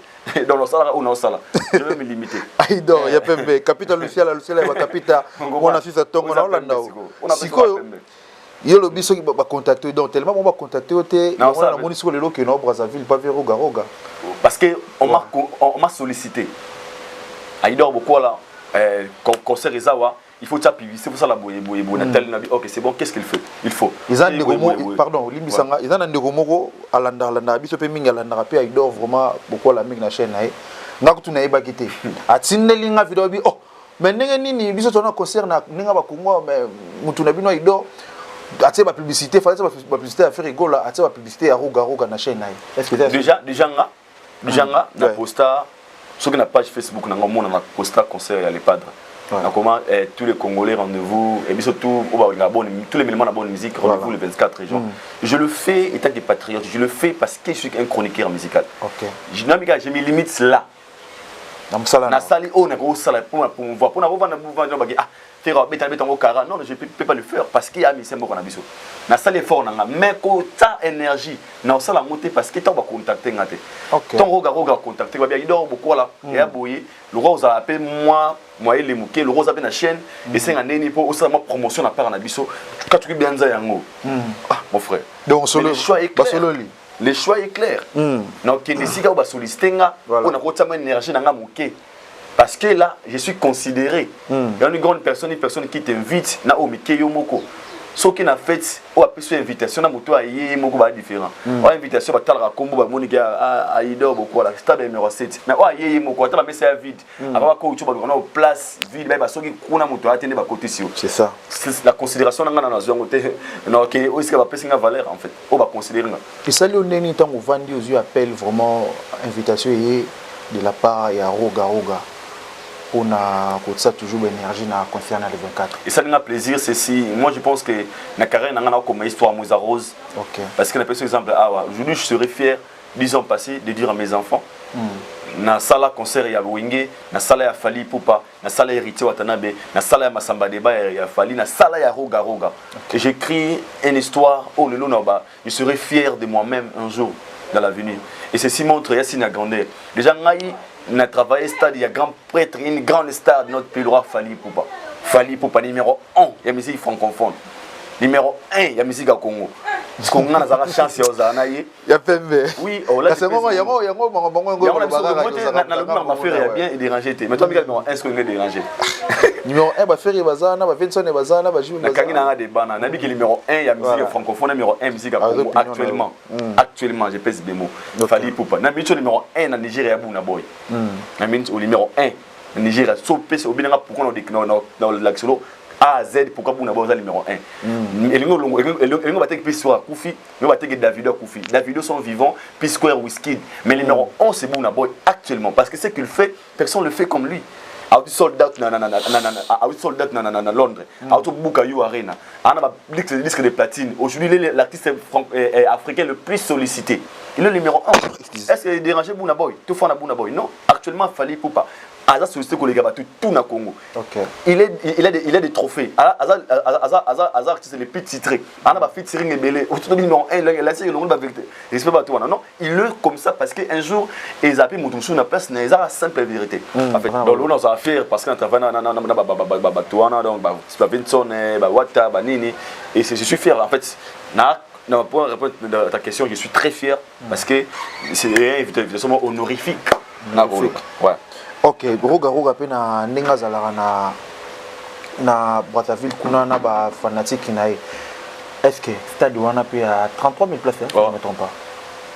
dans le sala ou na sala je vais me limiter aido ya pembe capital Lucia ba capital on a su ça tongo na olanda siko yo lo biso ba contacter donc tellement on va contacter oté on a moni siko lelo ke no Brazzaville pas vers Roga parce que on m'a sollicité aido beaucoup là concert Ezawa il faut publicité pour ça la boye na tel na OK c'est bon qu'est-ce qu'il fait il faut ils ont des pardon limbisanga ils ont des gomoko alanda biso pe minga alanda pe aido vraiment beaucoup la minga na chaîne na ngakutu na yeba kité atindeli nga video bi oh mais ndenge nini biso tona concert na ninga ba kongo mais mutu na bino aido atie ba publicité fallait ba publicité à faire rigola atie ba publicité à Roga na chaîne na est-ce que déjà nga na posta sur na page Facebook na ngomona na posta concert à les padres comment tous les Congolais rendez-vous et surtout tous les éléments de bonne musique rendez-vous le 24 régions. Je le fais étant des patriotes, je le fais parce que je suis un chroniqueur musical. OK. Je mes limites là. Na sali on a gros sala pour voir pour faire beta cara non je peux pas le faire parce qu'il y a mis c'est bon qu'on a biso. Na sali fort na mais ko ta énergie na sala monter parce que tu vas contacter ngate. OK. Ton roga contacter ba bien il dort beaucoup là et a boyer le roi vous a appelé moi il est mouké le rose a bien la chaîne et c'est un neni pour aussi ma promotion na part na biso quand tu bien za yango ah mon frère donc le choix est clair le choix est clair donc qui décide ba solliciter nga on a ko tsama énergie na nga mouké parce que là je suis considéré il y a une grande personne qui t'invite na o mike yo moko ce qui n'a fait ou a pu invitation na moto ayi moko ba différent o invitation ba talra kombo ba moni a ido beaucoup la stade numéro 7 mais o ayi moko ta la messe vide avant ko ucho ba na place vide ba soki kuna moto atende ba côté sio c'est ça la considération na na zongo te non que o iska ba pesinga valeur en fait o ba considérer nga et ça le neni tango vandi aux yeux appelle vraiment invitation de la part ya Roga on a toujours l'énergie na concernant le 24 et ça nous a plaisir c'est si moi je pense que na carrière na comme histoire Moussa Rose OK parce que na par exemple aujourd'hui je serais fier 10 ans passés de dire à mes enfants na sala concert ya Wingé na sala ya Fali Poupa na sala ya Héritier Watanabe na sala ya Masamba Deba ya Fali na sala ya Roga et j'écris une histoire oh le lonoba je serai fier de moi-même un jour dans l'avenir et ceci montre Yassine grandeur déjà ngai na travaillé stade il y a grand prêtre une grande star de notre pays le roi Fali Poupa numéro 1 ya musique francophone numéro 1 ya musique à Congo parce qu'on a la chance ya pembe oui oh là c'est moment yango ma frère bien et dérangé mais toi numéro 1 est-ce que est dérangé numéro 1 ba frère bazana ba Vincent bazana ba Jules na kangina na débat na dit que numéro 1 ya musique francophone numéro 1 musique à Congo actuellement je pèse des mots Fali Poupa na bicho numéro 1 na Nigeria buna boy na minute au numéro 1 na Nigeria so pèse au binanga pourquoi dans l'axolo A à Z pourquoi vous n'avez pas numéro 1 et le va plus sur Koufi le va Davido Koufi Davido sont vivants puis Square Wizkid mais le numéro 1 c'est Burna Boy actuellement parce que ce qu'il fait personne le fait comme lui out sold out na Londres out Bukayo Arena on a disque de platine aujourd'hui l'artiste africain le plus sollicité il est le numéro 1 est-ce qu'il est dérangé Burna Boy tout fond na Burna Boy non actuellement Fali Poupa Aza sollicité que les gars tout na Congo. OK. Il a des trophées. Aza c'est les petits titrés. On a pas fait tirer belé. Autour du numéro 1 là c'est le monde va vérité. Respect pas toi non. Il le comme ça parce que un jour ils appellent Mutumsu na place na la simple vérité. En fait dans l'on a affaire parce qu'on travaille na Tuana donc ba Vincent ba Wata ba Nini et je suis fier en fait non, pour répondre à ta question, je suis très fier parce que c'est une invitation honorifique. Ouais. OK, Roga pe na ndinga zalaka na na Brazzaville kuna na ba fanatique na est-ce que stade wana peut à 33 000 places, je ne me trompe pas.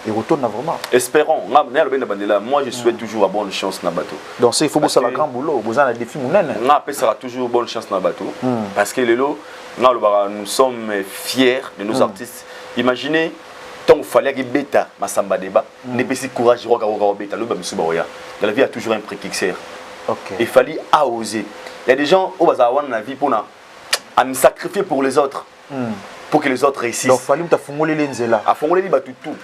Et retourne vraiment. Espérons. Moi, je souhaite toujours à bonne chance dans le bateau. Donc, il faut bosser le grand boulot. Vous avez des défis. Ça sera toujours bonne chance dans le bateau. Parce que nous sommes fiers de nos artistes. Imaginez, tant qu'il fallait que Beta, Massamba Deba, n'ait pas si courage de Beta, dans la vie, il y a toujours un prix qui sert. Il fallait oser. Il y a des gens qui ont la vie pour me sacrifier pour les autres. Pour que les autres réussissent. Donc, il fallait que tu fasses les Nzela. À Fongolé, il y a tout.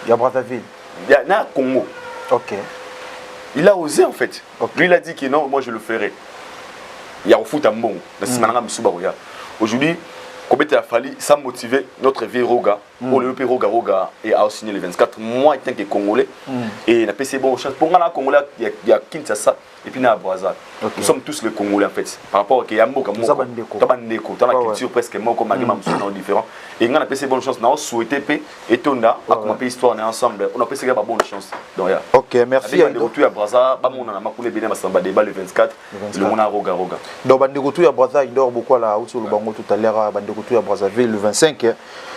Il y a Brazzaville. Il y a Congo. Ok. Il a osé en fait. Lui, il a dit que non, moi je le ferai. Il y a au foot à bon. Aujourd'hui, comme il a fallu, ça motiver notre vie Roga. Pour le EP Roga et a signé les 24. Moi, en tant que Congolais, et la PC bon chance. Pour moi, Congolais, il y a Kinshasa et puis il y a Brazza. Nous sommes tous les Congolais en fait. Par rapport à Yambo, comme moi, dans la culture presque moi, comme Magima, nous sommes différents. Et nous avons PC bonne chance. Nous avons souhaité et Tonda, comme on histoire, on est ensemble. On a PC bonne chance. Ok, merci. Avec retour à Brazza, on a maculé bien Massamba Débat le 24. Le monde a Roga. Donc, on a retour à Brazza, il dort beaucoup là, où sur le bango tout à l'heure, on a retour à Brazzaville le 25.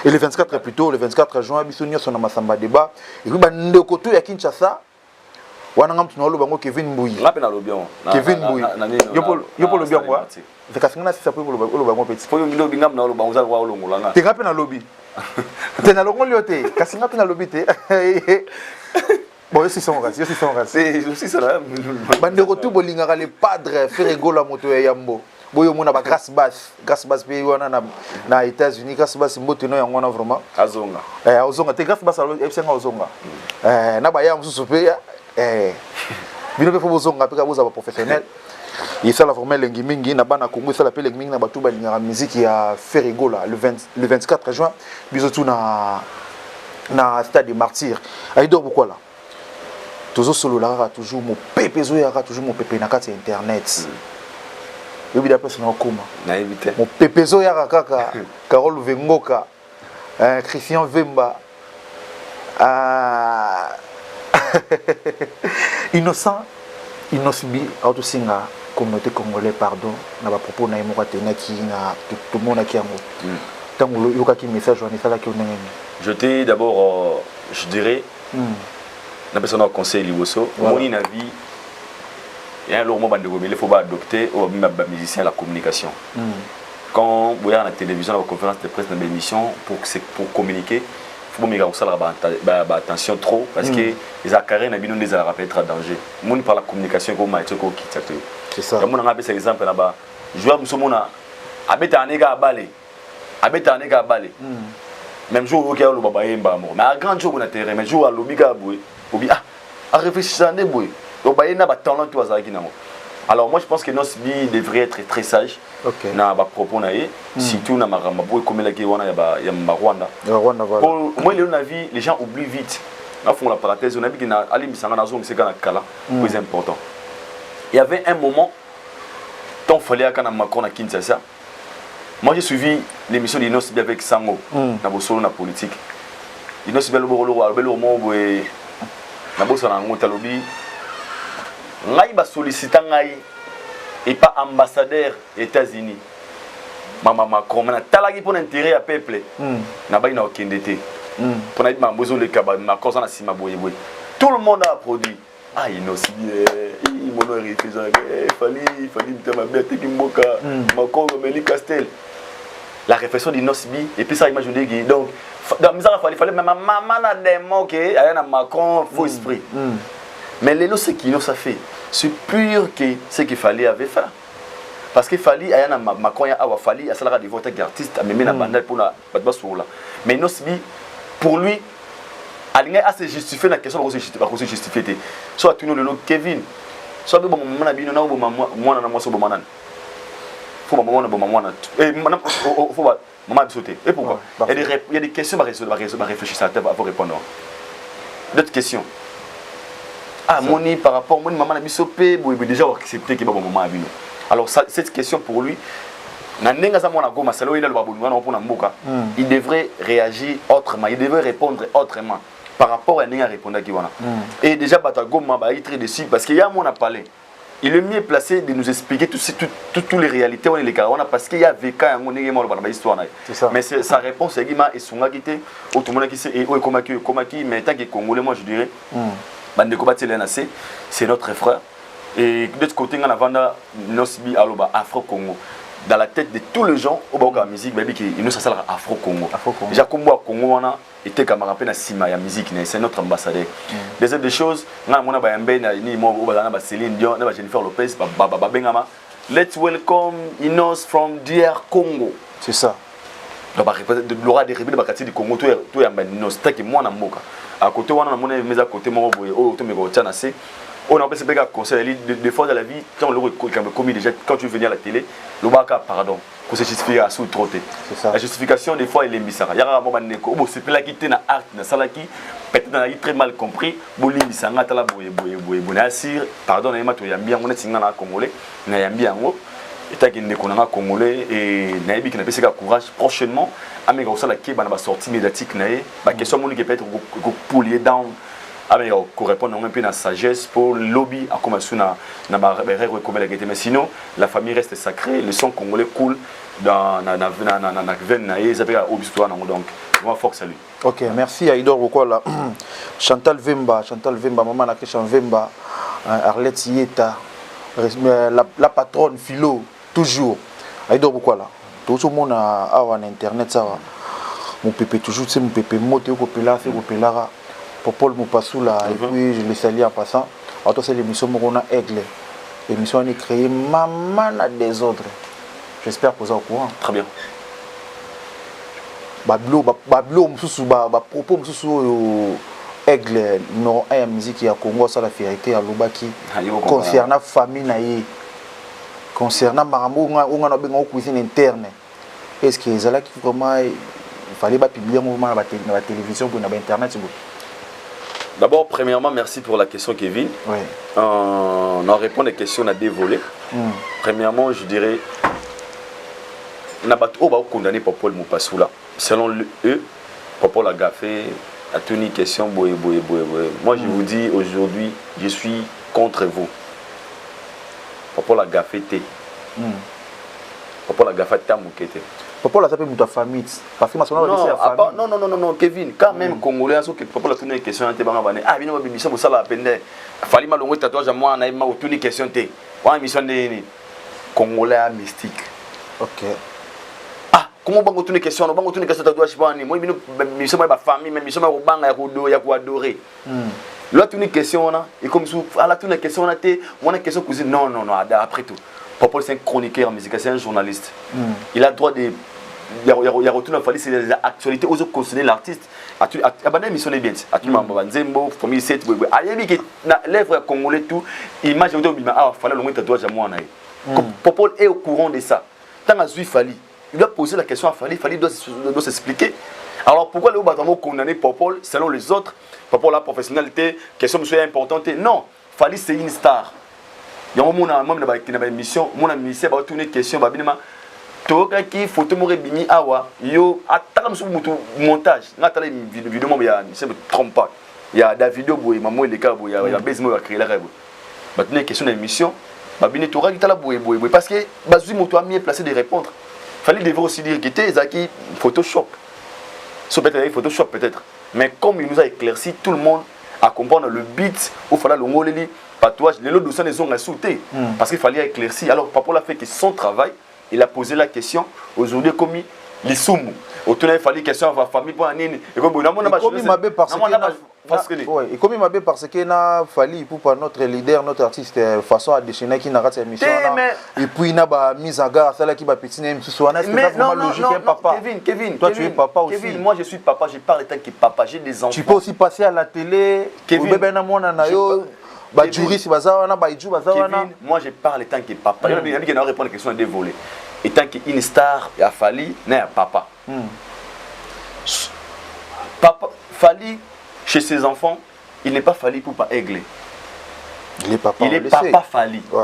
Et le 24 plutôt, le 24 juin, Bissonio son Massamba Débat. Et puis, on a retour à Kinshasa. On a retour à Kevin Mbouyi. Kevin Mbouyi. Yo pour le bien quoi. C'est parce que ça peut le bango petit. Faut le bingam na le bango za wa olongolanga. Tu rappelles dans le lobby. Tu na longo lioté. Kasi ngapi na lobby te. Bon, je suis sans race. C'est aussi ça là. Bande retour bolingaka les padres Ferrego la moto ya Yambo. Boyo mona ba grâce basse pays wana na États-Unis grâce basse mbote no yango na vraiment. Azonga. Azonga te grâce basse FC nga Azonga. Na ba ya mususu pe bino pe fo bozonga pe ka boza ba professionnel. Il fait la formelle lengi mingi na bana Congo ça l'appelle lengi mingi na batu ba lingaka musique ya Ferrego là le 24 juin bisotu na stade des martyrs. Aïdor pourquoi là? Toujours solo là toujours mon pépé zoyaka toujours mon pépé na kati internet. Yobi da personne okoma. Na éviter. Mon pépé zoyaka kaka Carole Vengoka Christian Vemba Innocent Innocibi autosinga communauté congolaise pardon na ba propos na yemo tena ki na tout monde qui yango tango yoka ki message on sala ki onengeni. Je t'ai d'abord je dirais na personne au conseil liboso moni na vie il y a un moment bandego il faut pas adopter au musicien la communication. Quand vous avez la télévision la conférence de presse dans l'émission pour communiquer faut me ça attention trop parce que les accarés na bino les a rappelé être en danger monde par la communication comme maitoko kitatu c'est ça comme on a appelé exemple là-bas joueur musomona abeta anega balé même jour auquel le baba yemba mais à grand jour on a terrain mais jour à lobiga boy obi à réfléchir ne boy donc ba yena ba talent toi ça qui nango. Alors moi je pense que Nosbi devrait être très sage. Na ba propos na ye surtout na maramba boy comme la qui wana ya Rwanda. Pour moi le vie les gens oublient vite. Là font la parenthèse on a dit que na ali misanga na zone c'est kana kala plus important. Il y avait un moment tant fallait kana Macron na Kinshasa. Moi j'ai suivi l'émission de Nosbi avec Sango na bosolo na politique. Nosbi le bolo mo boy na boso na ngota lobi ngai ba sollicita ngai et pas ambassadeur États-Unis. Maman Macron na talaki pour l'intérêt à peuple. Na ba ina okendete. Pour na ba mbozo le kaba Macron na sima boye. Tout le monde a produit. Ah il aussi il mono refusé fallait mtema bête ki mboka Macron Meli Castel. La réflexion d'Inosbi et puis ça imaginer donc dans misère fallait maman na démon que ayana Macron faux esprit. Mais les lots, ce qu'ils ont fait, c'est pur que ce qu'il fallait avait fait. Parce qu'il fallait, il y a Macron, il y a fallu, il y a des votes d'artistes, mais il y a des pour la là. Mais Nosbi, pour lui, il a se justifié la question, il a se justifié. Soit tu nous le nom Kevin, soit tu as dit, non, moi, je suis bon. Faut maman sauter. Et pourquoi? Il y a des questions à réfléchir à pour répondre. D'autres questions. Ah, moni par rapport à maman bisopé, déjà accepté que maman a vu. Alors cette question pour lui, il devrait réagir autrement, il devrait répondre autrement par rapport à ce qu'il répondre. Et déjà Batagoma va être dessus parce qu'il y a mon appelé. il est mieux placé de nous expliquer toutes les réalités on est les caractères parce qu'il y a vécu un monde qui est mort dans l'histoire. Mais sa réponse est et son agité au tout le monde qui sait et comment qui mais tant que Congolais moi je dirais bande de combat c'est notre frère et de l'autre côté on a vanda nosbi aloba Afro Congo dans la tête de tous les gens au bord de la musique baby qui nous ça s'appelle Afro Congo. Déjà Congo Congo on a été camarade na sima ya musique c'est notre ambassadeur. Deuxième des choses na mona ba yambe na ni mo ba na Céline Dion na Jennifer Lopez ba bengama let's welcome Inos from DR Congo. C'est ça. Donc de l'aura des rebelles bakati du Congo to ya Inos taki mwana mboka. À côté on a mona mais à côté mo boye o to me go tana c'est on a appelé ce conseil des fois dans la vie quand le commis déjà quand tu venais à la télé le baka pardon pour se justifier à sous trotter. C'est ça. La justification des fois elle est misara. Il y a un moment où c'est là qui était na art na sala qui peut-être on a très mal compris boli misanga tala boye bonasir pardon na mato ya bien on est singa na congolais na ya bien ngo eta qui ne connaît congolais et na yebi qui na pesa courage prochainement amega osala ki bana ba sortie médiatique na ye ba question moni qui peut être pour lier down avec correspondre un peu à sagesse pour lobby à commencer na mais sinon la famille reste sacrée le son congolais coule dans na veine na ils appellent au histoire donc moi faut que salut. OK, merci Aïdor Bokola. Chantal Vemba maman na Christian Vemba Arlette Yeta la patronne philo toujours Aïdor Bokola. Tout le monde a en internet ça va. Mon pépé toujours c'est mon pépé moté au populaire c'est populaire pour Paul Moupassoula et puis je les salue en passant. Alors c'est l'émission Morona Aigle. L'émission est créée maman à des autres. J'espère que vous êtes au courant. Très bien. Bablo propos Aigle non un musique à Congo ça la vérité à Lubaki concernant famille naïe concernant marambo on a besoin de cuisine interne. Est-ce que ça là qui vraiment il fallait pas publier un mouvement à la télévision pour internet. D'abord, premièrement, merci pour la question, Kevin. Oui. On a répondu à des questions à deux volets. Premièrement, je dirais, on a condamné Paul Moupassoula. Selon eux, Paul a gaffé, a tenu question. Moi, je vous dis aujourd'hui, je suis contre vous. Paul a gaffé. Paul a gaffé Tamoukete. Papa la s'appelle ta famille parce que non Kevin quand même congolais que papa la tourner une question te banga bane ah bino biso mo sala pende fali malongo tatouage moi na ma tourner question te wa mission de congolais mystique. OK. Ah comment bango tourner question tatouage bani moi bino mission ba famille même mission ba banga ya ko adorer. Là tourner question on a et comme sous à la tourner question on a te on a question cousine non après tout Papa c'est un chroniqueur musical, c'est un journaliste. Il a le droit de... Il y a retourné à Fali, c'est des actualités, aux autres considérer l'artiste. Abandonner mission est bien. Actuellement, Banzembo, famille 7, Ayemi qui l'œuvre congolais tout, image de Bima, ah, fallait le moins tatouage à moi. Papa est au courant de ça. Tant que Zui Fali, il a posé la question à Fali, Fali doit s'expliquer. Alors pourquoi le Batamo condamné Papa selon les autres? Papa la professionnalité, question monsieur importante. Non, Fali c'est une star. Il y a un moment qui a une émission, mon ministère va tourner question, toka qui photo mo rebimi awa yo ataka musu mutu montage ngatala vidéo mo ya se me trompe pas il y a da vidéo boy maman le cas boy ya base mo va créer la rêve ba tourner question d'émission ba bini toka qui tala boy parce que bazui moto a mieux placé de répondre fallait devrait aussi dire que était zaki Photoshop so peut-être Photoshop peut-être mais comme il nous a éclairci tout le monde à comprendre le beat où fallait le ngoleli patouage les autres dossiers les ont insultés parce qu'il fallait éclaircir alors papa l'a fait que son travail. Il a posé la question aujourd'hui comme les soumous. Autour il fallait question à la famille pour un et comme comme il m'a bien parce que n'a fallu pour notre leader notre artiste façon à déchaîner qui n'a raté émission et puis n'a pas mise en garde celle qui va pétiner même ce soir mais non papa Kevin toi tu es papa aussi Kevin moi je suis papa je parle tant que papa j'ai des enfants tu peux aussi passer à la télé Kevin moi je parle tant que papa. Il y a qui n'a répondu à la question de voler. Et tant qu'une star, il a fallu, n'est papa. Papa, Fali, chez ses enfants, il n'est pas Fali pour pas Aigle. Il est papa. Il est papa Fali. Il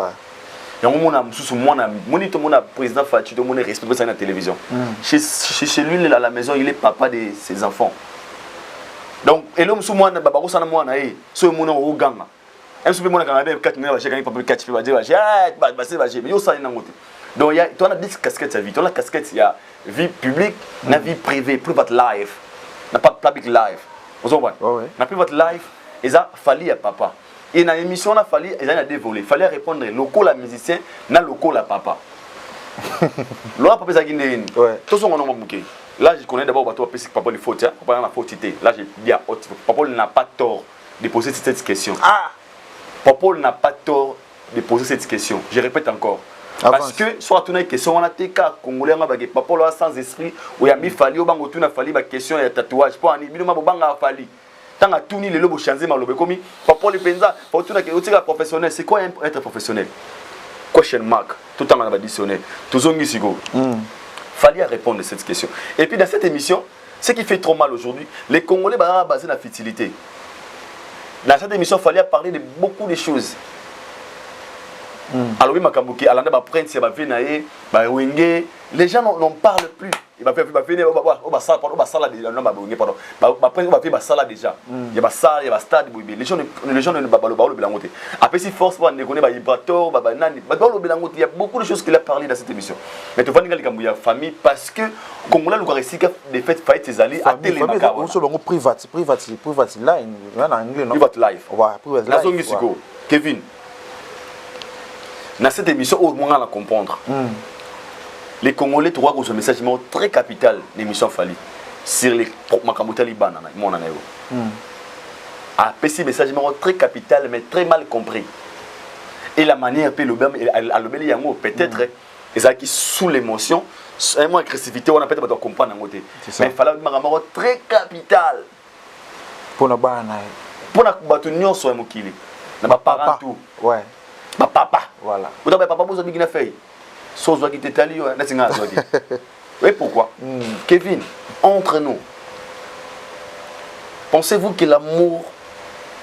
y a un moment où président Fati, tout le monde est respecté dans la télévision. Chez lui, à la maison, il est papa de ses enfants. Donc, et l'homme sous moi, Babaroussana moi, ce monde au Ganga. un souper mon Canada 4 minutes j'ai gagné pas 4 filles va dire mais yo ça nangote donc il y a toi on a 10 casquettes à vie toi la casquette il y a vie publique la vie privée private life n'a pas public life vous comprenez na private life et ça fallait à papa et dans l'émission là fallait ils a dévolé fallait répondre local la musicien na local la papa là papa ça guiné tout son nom bouquet là je connais d'abord bateau parce que papa il faut tiens papa n'a pas cité là j'ai dit papa n'a pas tort de poser cette question papa n'a pas tort de poser cette question je répète encore parce que soit tu as une question on a tes cas congolais papa là sans esprit ou ya mi fali au bango tu na fali ba question ya tatouage pour ani bino mabanga fali tant à tout ni le lobo changer malobe comme papa le penza pour tu na que professionnel c'est quoi être professionnel question mark tout temps on a dictionnaire tozongi siko fallait répondre à cette question et puis dans cette émission ce qui fait trop mal aujourd'hui les Congolais basés sur la fertilité dans cette émission il fallait parler de beaucoup de choses. Alors oui, Makambuki, Alanda va prendre, va venir, va wenge. Les gens n'en parlent plus. Il va faire, venir, on va ça déjà. Non, pardon. Va prendre, on va faire ça là déjà. Il y a ça, il y a stade, les gens ne pas le bilangote. Après si force va ne connaît pas Ibrator, Babanani, le bilangote. Il y a beaucoup de choses qu'il a parlé dans cette émission. Mais tu vas dire qu'il y a famille parce que comme là le Garisika des fêtes faillites ses alliés à télé Makaba. On se le private line, en anglais non. Private life. Ouais, private life. La zone Siko, Kevin. Dans cette émission, au moins à comprendre. Les Congolais trouvent que ce message est très capital, l'émission Fali, sur les Makambuta Liban, mon anaïo. Ce message est très capital, mais très mal compris. Et la manière, peut-être, ils sous l'émotion, un mot agressivité, on a peut-être comprendre. Mais il fallait un très capital. Pour la banane. Pour la batunion sur un mokili. N'a pas tout. Ouais. Ma papa. Voilà. Vous avez papa, vous avez dit fait. Sauf que tu es allé, oui, pourquoi Kevin, entre nous, pensez-vous que l'amour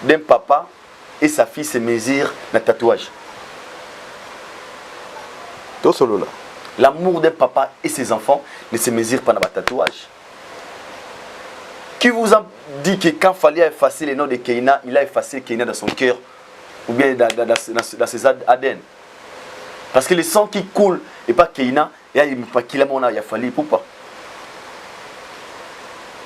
d'un papa et sa fille se mesure dans le tatouage? Tout solo là. L'amour d'un papa et ses enfants ne se mesure pas dans le tatouage. Qui vous a dit que quand il fallait effacer les noms de Keina, il a effacé Keina dans son cœur ou bien dans ses ADN? Parce que le sang qui coule et pas Keina, il y a fallu pour pas.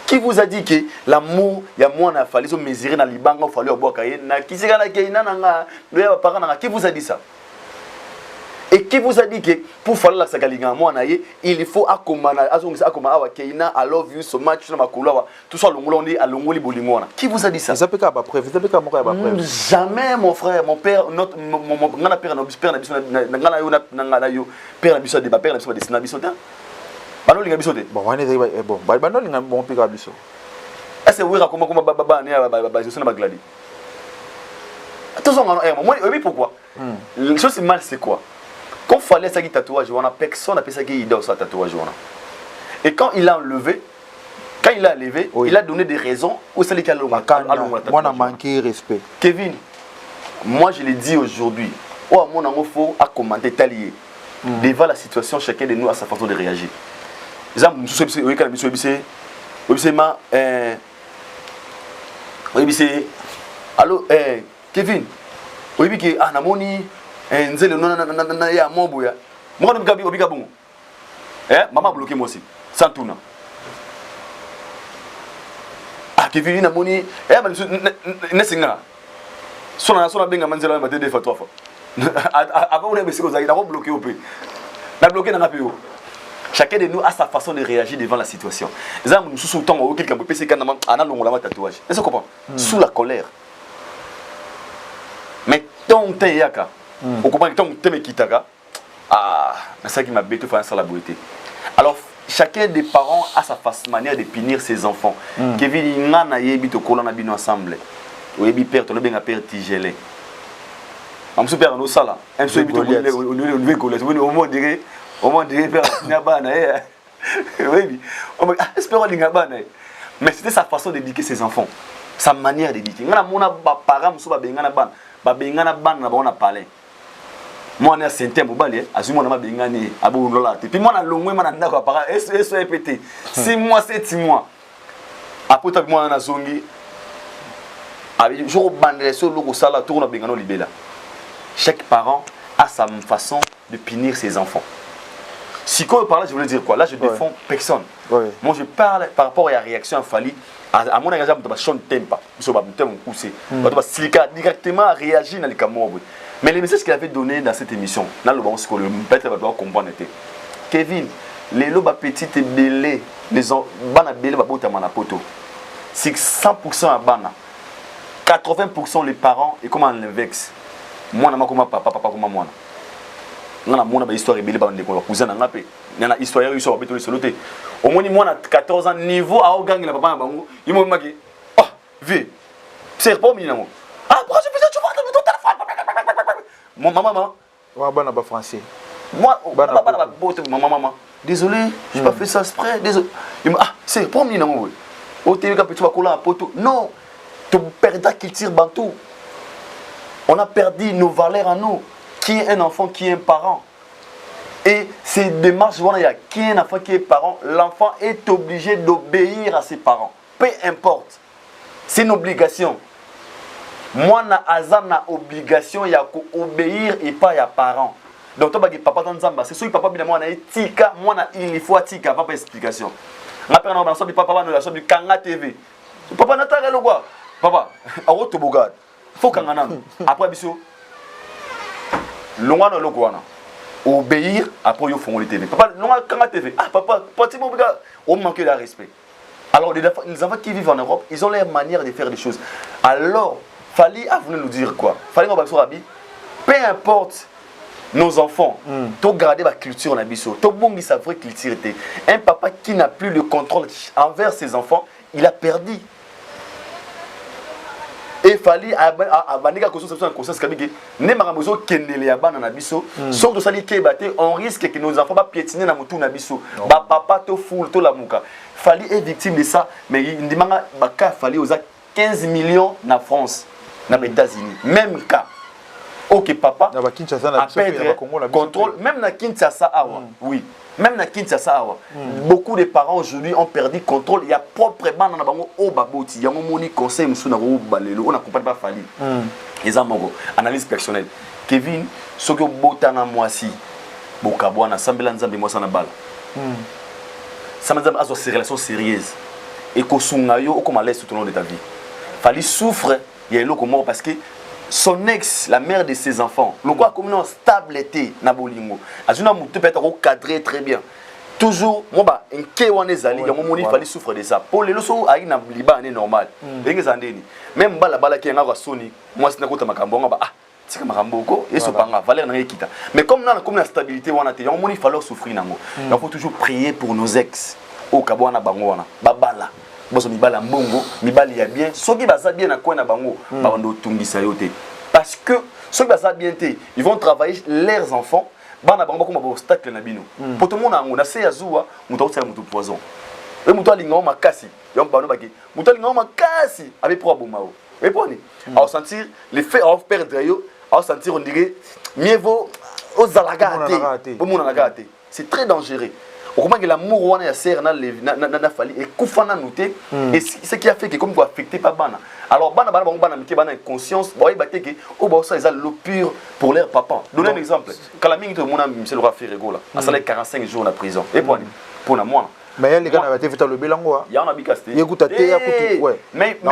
Qui vous a dit que l'amour, il y a moins à fallu se mesurer dans les banques, il fallait boire Keina, qui c'est que Keina qui vous a dit ça? Et qui vous a dit que pour faire la sagalinga il faut accompagner Keina, I love you so much, tout ça l'ongoli bolingwana. Qui vous a dit ça? Jamais mon frère, mon père, notre mon père pourquoi? La chose mal c'est quoi? Quand il fallait ça qui tatouage, personne n'a fait ça qui idée au tatouage. Et quand il a enlevé, il a donné des raisons où c'est les cas moi on a manqué respect. Kevin, moi je l'ai dit aujourd'hui, mon amour faut à commenter talier. Devant la situation, chacun de nous a sa façon de réagir. Exemple, allô, Kevin, oui, que ah namoni nzele non ya moboya moi on gabi obika bon maman bloqué moi aussi sans tout non ah Kevin namoni nesinga sona benga manzela ma tede fa 3 fois avant on est monsieur kozaki na bloqué au peu na bloqué na ngapi. Chacun de nous a sa façon de réagir devant la situation. Exemple nous sous temps au quelqu'un peut penser quand ana longola ma tatouage est-ce que vous comprenez sous la colère. Mais ton te yaka on comprend que ton te me kitaka c'est ça qui m'a bêté faire ça la beauté. Alors chacun des parents a sa manière de punir ses enfants. Kevin ngana yebi to kolana bino ensemble. Oyebi père to le benga père tigelé. Am super no sala. Un so yebi to le coller. Au moins dirait père ngabana oui. Espérons ngabana. Mais c'était sa façon d'éduquer ses enfants. Sa manière d'éduquer. Ngana mona ba parents so ba bengana ban. Ba bengana ban na ba on a parlé. Moi on est senté mobile azumi on a bengani abu lola. Puis moi na longwe mana ndako para SOPT. 6 mois 7 mois. Après moi na zongi jour bandé sur le sala tourne bengano libela. Chaque parent a sa façon de punir ses enfants. Si quand je parle, je voulais dire quoi? Là, je défends personne. Oui. Moi, je parle par rapport à la réaction à Fali. À mon égard, je ne suis pas directement réagir dans les camots. Mais le message qu'il avait donné dans cette émission, dans le bon ce que le père va devoir comprendre était Kevin, les lobes petites et belés, les bana belés va botter à poto. C'est 100% à bana. 80% les parents et comment on les vexe. Moi, je suis papa comme moi. On a une histoire belée par des cousins dans la paix. Il y a une histoire qui est sur l'autre. Au moins, moi, à 14 ans, niveau à Ogang, il papa il m'a dit oh, vie, c'est pas mignon. Ah, pourquoi je fais ça? Tu vois, ton téléphone. Mon maman. Ouais, français. Moi, maman. Désolé, je n'ai pas fait ça exprès. Désolé. Il m'a ah, c'est pas mignon. Au télé, quand tu vas coller un poteau. Non, tu perds qu'il tire bantou. On a perdu nos valeurs en nous. Qui est un enfant, qui est un parent. Et ces démarches, voilà, il y a qui est un enfant, qui est parent. L'enfant est obligé d'obéir à ses parents. Peu importe. C'est une obligation. Moi, na azam na obligation, il y a obéir et pas il y a parent. Donc, toi, papa dans Zamba, c'est sûr que papa, moi, na tika, moi, il faut tika, pas explication. On a perdu dans le papa, dans du Kanga TV. Papa, n'a pas le quoi. Papa, à votre bogade. Faut Kanga. Après, bisous. L'on a le quoi. Obéir, après, il faut le TV. Papa, l'on a Kanga TV. Ah, papa, pratiquement, on manque de respect. Alors, les enfants qui vivent en Europe, ils ont leur manière de faire des choses. Alors, Fali a voulu nous dire quoi? Fali nous dire peu importe nos enfants, tu garder la culture na biso, tu bongi sa vraie culture. Un papa qui n'a plus le contrôle envers ses enfants, il a perdu. Et Fali a bandika conscience sur conscience kabiki ne maramozo kendele ya bana na biso, sauf de sali kebate, on risque que nos enfants va piétiner na mutu na biso. Ba papa to foule to la muka. Fali est victime de ça, mais il ndimanga baka Fali aux 15 millions na France. Dans les États-Unis, même cas. Ok, papa, a perdre contrôle, même dans Kinshasa, oui, même dans Kinshasa, beaucoup de parents aujourd'hui ont perdu contrôle. Il y a proprement dans la banque au baboti, il y a mon conseil, on a compris pas Fali. Les amours, analyse personnelle. Kevin, ce que botana moi si, bokabwana, sambelanza de moi sans la balle. Ça m'a dit à une relation sérieuse et qu'au sungayo, comme à l'aise tout au long de ta vie. Fali souffre. Il y a un mort parce que son ex, la mère de ses enfants, le quoi comme une stabilité na bolingo. Azuna mutu peut être cadré très bien. Toujours moi ba un kewane zali, il y a un moment il fallait souffrir de ça. Pour les loso aïe na liba est normal. Même bala qui est en soni, moi c'est n'importe makambo ba ah c'est comme makambo ko et so panga valeur na kita. Mais comme la stabilité wana te, il y a un moment il fallait souffrir nango. Il faut toujours prier pour nos ex. Au kabwana bango wana babala. Boso mibala mbongo, mibali ya bien. Soki baza bien na koina bango, bando tungisa yote. Parce que soki baza bien te, ils vont travailler leurs enfants. Bana bango comme obstacle na bino. Pour tout le monde on a se azua, muto tsala muto poison. Et muto alinga makasi, yom bano baki. Muto alinga makasi avec pro bomao. Et poni. À sentir les faits à perdre yo, à sentir on dirait mieux vaut aux alagate. Pour mon alagate. C'est très dangereux. Au moment que l'amour wana ya serre na Fali et kufana nouté et ce qui a fait que comme quoi affecté pas bana. Alors bana mike bana conscience boy baté que au ba ça ils ont l'eau pure pour leur papa. Donner un exemple. Quand la mingi to mona monsieur le roi Ferrego là, a salé 45 jours en prison. Et pour na moi. Mais il y a les gars qui ont fait le belango. Il y en a qui casté. Il y a qui ouais. Mais il y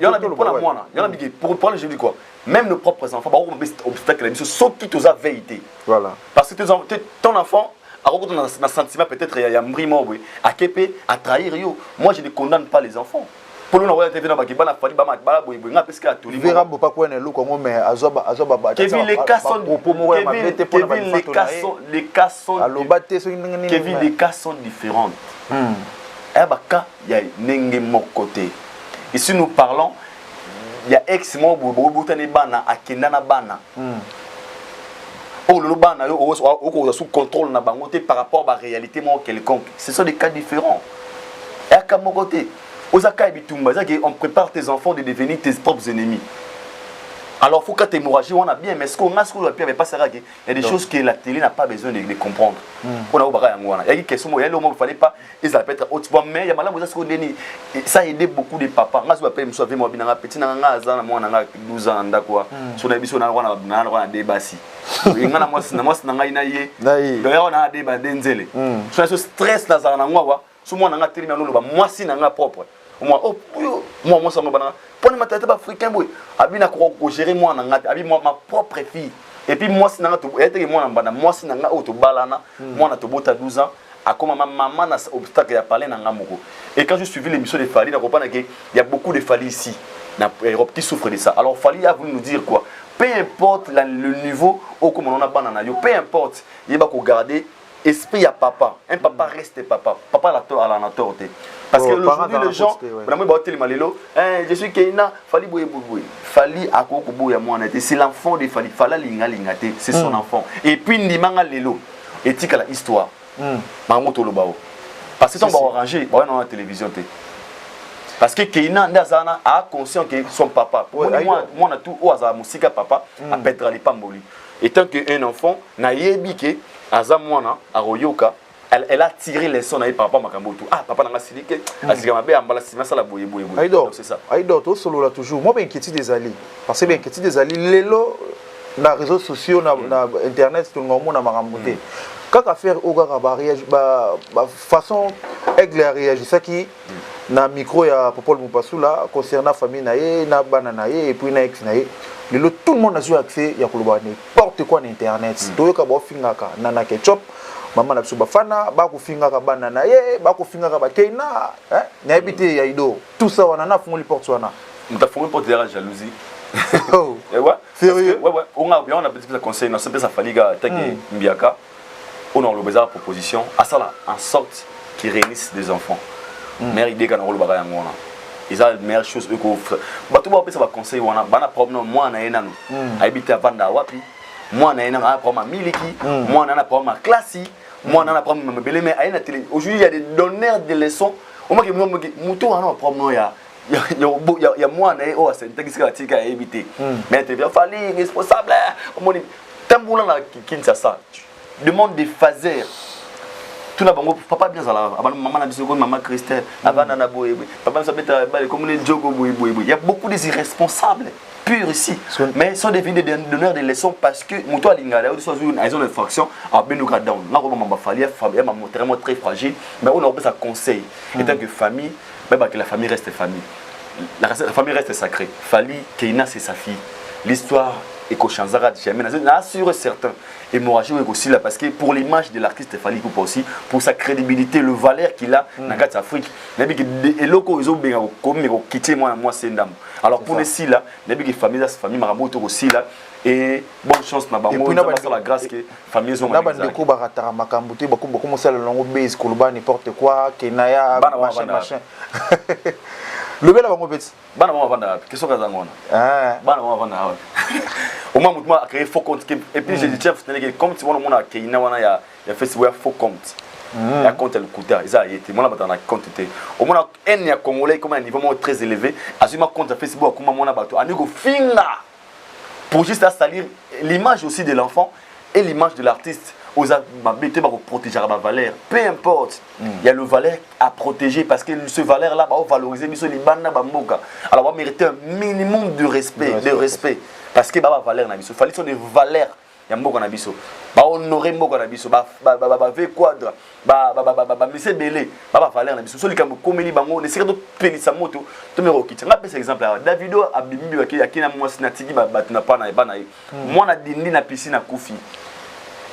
en a pour la moi. Il y en a qui pour parler je dis quoi. Même nos propres enfants, bah on obstacle la sont qui tous a vérité. Voilà. Parce que ton enfant alors qu'on a un sentiment peut-être il y a un brimo oui à kepe à trahir yo. Moi je ne condamne pas les enfants. Pour nous on va TV na bakiba na fali ba bala boy boy nga parce que à tout niveau. Verra pas quoi ne lo comme mais azoba Kevin les cas sont Kevin les cas sont différents. Eh ba ka il y a nenge mon côté. Ici nous parlons il y a ex mo botane bana akenda na bana. Oh le bana au sous contrôle na bangote par rapport à la réalité moi quelconque. Ce sont des cas différents. Et à mon côté, on prépare tes enfants de devenir tes propres ennemis. Alors, il faut que tu hémorragie, on a bien, mais ce qu'on a, pas ça, il y a des choses que la télé n'a pas besoin de comprendre. On a oublié, il y a des questions, il y a des moments où il ne fallait pas, et ça peut être autre fois, mais il y a malheureusement ça a aidé beaucoup de papas. Je me suis dit, moi, petit, je suis 12 ans, sur la mission, on a des bassi. Il y a des bassi. Je suis stress dans la moi, si moi, je suis propre. Moi ça me banana pour ma tête africain boy abina ko gérer moi na ngati abi ma propre fille et puis moi si nanga to être moi na bana moi si nanga auto balana moi na to bota 12 ans à comme ma maman na obstacle ya parler na ngamoko et quand je suivi l'émission de Fally na comprendre que il y a beaucoup de Fally ici na Europe qui souffrent de ça. Alors Fally a voulu nous dire quoi, peu importe le niveau au comme on a banana yo, peu importe il va ko garder esprit à papa, un papa reste papa la tort parce que aujourd'hui les gens je suis Keina Fally Fally akokuboya mwana c'est l'enfant de Fally linga lingate c'est son enfant et puis ndimanga lelo etika la histoire mamoto lobao parce que ça on va arranger dans la télévision parce que Keina ndazana a conscient que son papa moi na tout oza musika papa a petra li pamboli étant que un enfant na yebike aza mwana aroyoka elle a tiré les sons par rapport à Makamboto. Ah, papa n'a silike, asika mabe ambala sima sala boye. C'est ça. Aïdo, to solo là toujours. Moi ben inquiétude des alliés. Parce que ben inquiétude des alliés lelo na réseaux sociaux na internet tout le monde na Makamboto. Quand affaire au gars barrière façon aigle réagir ça qui na micro ya Popol Mupasu là concernant famille naé na banana et puis na ex naé. Lelo tout le monde a eu accès ya koloba n'importe quoi na internet. Toyoka bo fingaka na ketchup. Maman na suba fana ba ko finga ka banana ye ba ko finga ka ba keina na habité ya ido tout ça wana na fungoli porte wana mta fungoli porte de la jalousie et ouais sérieux ouais on a bien on a petit conseil na ça faliga tagi mbiaka on a le besoin proposition à ça là en sorte qui réunissent des enfants mère idée kana rolo baga yangona ils ont la meilleure chose que ba tout ba ça va conseil wana bana problème moi na enano habité avanda wapi moi na enano problème miliki moi na problème classe. Moi, on a problème avec mes mais à la télé. Aujourd'hui, il y a des donneurs de leçons. Au moins, il y a un problème. Il y a moi, c'est un texte qui a évité. Mais tu vas falloir responsable. Demande des phasers. Tout le monde, papa bien ça là. Maman a dit maman Christelle. Papa comme les Djogo. Il y a beaucoup d'irresponsables. Pur ici, mais ils sont devenus des donneurs de leçons parce que Mouto Alingala, ils ont une fraction à Benouka Down. Là, on m'a fallu, vraiment très fragile, mais on a besoin de conseils. Étant que famille, même que la famille reste famille. La famille reste sacrée. Fally, Keina, c'est sa fille. L'histoire est qu'au Chanzara, jamais, sûr certain. Hémorragie aussi là parce que pour l'image de l'artiste Fally Ipupa aussi, pour sa crédibilité, le valeur qu'il a dans l'Afrique. Et locaux ils ont bien comme quitter moi c'est une dame. Alors pour les si là, les famille Maraboto aussi là et bonne chance na bango sur la grâce que famille ont. Na bandeko baratara makambuté beaucoup ça le longo base koloba n'importe quoi kenaya machin. Le bel avant petit. Bana mwa vanda question ka zangona. Bana mwa vanda. Au moins moi a créé faux compte et puis j'ai dit chef comme tu vois mon a Keina wana ya Facebook faux compte. Ya compte le coûta ça y était moi là na compte était. Au moins un ya congolais comme un niveau très élevé, assume compte Facebook comme mon bato anigo finga. Pour juste salir l'image aussi de l'enfant et l'image de l'artiste. Aux abétés pour protéger la valeur. Peu importe, il y a le valeur à protéger parce que ce valeur-là va valoriser les bandes bamboka. Alors on va mériter un minimum de respect, parce que la valeur na biso. Fallait sont des valeurs. Il y a mboka na biso. Ba honorer mboka na biso. Ba V quadre. Ba monsieur belé. Ba valeur na biso. Celui qui a commis bango, ne serait pas pénisa moto. Tu me requittes. On a pris exemple là. Davido a bimbi qui a moi sinatigi ba na pa na ba na. Moi na dindi na piscine na Koufi.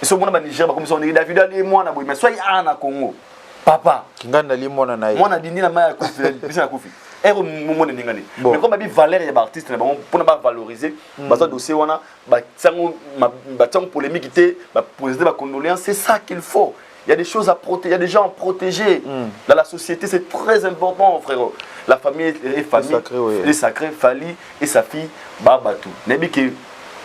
Et ce moment Niger comme ça on est David ali moi na boy mais soyez na Congo papa kingana li mona na moi na dindi na ma Koufi piscine na Koufi et moment de ngani mais comme bi valeur ya artiste na bon pour na valoriser baza dossier wana ba tsango polémique té ba poser ba condoléances c'est ça qu'il faut. Il y a des choses à protéger, il y a des gens à protéger. Dans la société, c'est très important, frérot. La famille est famille, les sacrés, Fally et sa fille Babatou. Nebi que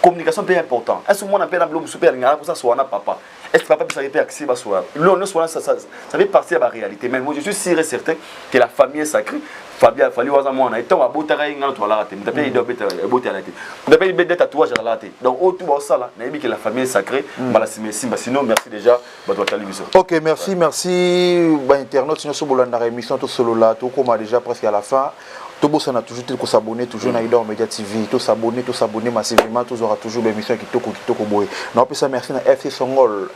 communication est importante. Est-ce que moi, on appelle un blog super, pour ça, soit papa. Est-ce que papa peut s'arrêter à accès, ça fait partie de la réalité. Mais moi, je suis sûr et certain que la famille est sacrée. Fabien, Fali was moi, on a été à Botaray, on a raté. On a payé des tatouages à la raté. Donc, autour de ça, là, on a dit que la famille est sacrée. Sinon, merci déjà. Ok, merci. Internaute, sinon, sur la émission, tout solo là, tout comme déjà presque à la fin. Tout le monde a toujours dit s'abonner, toujours à Idor Media TV, tout s'abonner massivement, tout aura toujours des émissions qui toko boy. Non, puis ça merci à FC Songol,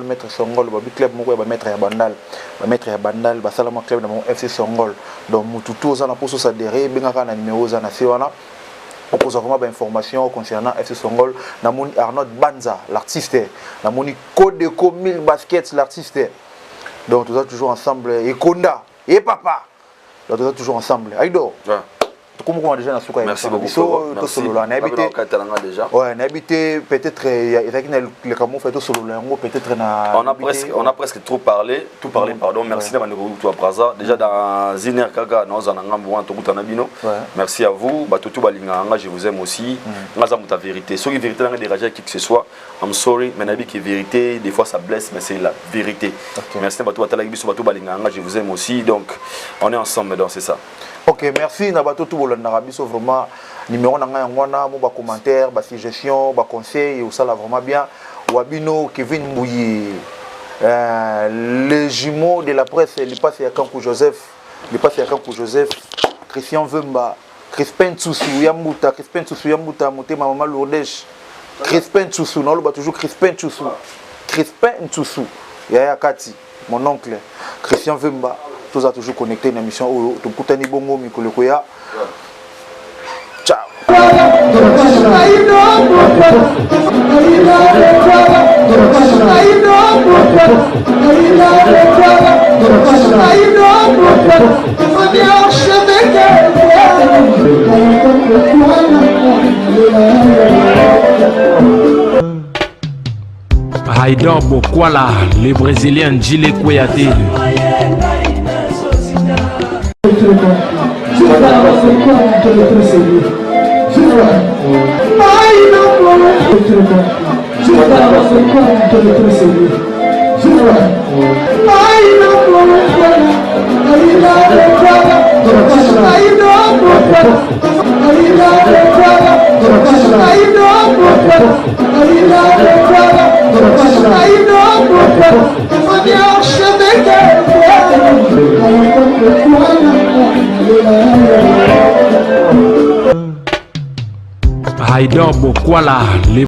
Maître Songol, le club moi va mettre à Bandal, va salama club dans mon FC Songol. Donc tout ça na pour s'adhérer, bien quand na numéro za na sewana. On pose vraiment d'informations concernant FC Songol, na mon Arnaud Banza, l'artiste, na mon Code de 1000 baskets, l'artiste. Donc tout ça toujours ensemble et Konda et papa. Nous sommes toujours ensemble. Aïdo, comment déjà dans ce cas? Merci beaucoup. On a habité peut-être le Cameroun fait tout solo là. On a presque tout parlé, pardon. Merci d'avoir nous à Braza. Déjà dans Ziner Kaga, nous en avons merci à vous. Batutu Balinga, je vous aime aussi. Nous avons ta vérité. Soit la vérité n'a dérangé qui que ce soit. I'm sorry, mais la vérité, des fois ça blesse, mais c'est la vérité. Merci Batutu Balinga, je vous aime aussi. Donc on est ensemble, donc c'est ça. Ok, merci. Nabato tout le monde vraiment numéro nanga ngwana mo ba commentaire, ba suggestion, ba conseil ou ça là vraiment bien. Wabino Kevin Mouyi, les jumeaux de la presse, il passe à Kankou Joseph, Christian Vemba, Crispin Tsoussou Yamuta, monté maman Lourdes, Crispin Tsoussou, non le ba toujours Crispin Tsoussou, Yaya Kati, mon oncle, Christian Vemba. Tous a toujours connecté une émission où tout Koutani Bongo Mikolokoya. Ciao. Haïdor Bokwala, les Brésiliens Gilles Kouyaté. Haïdor Bokwala, les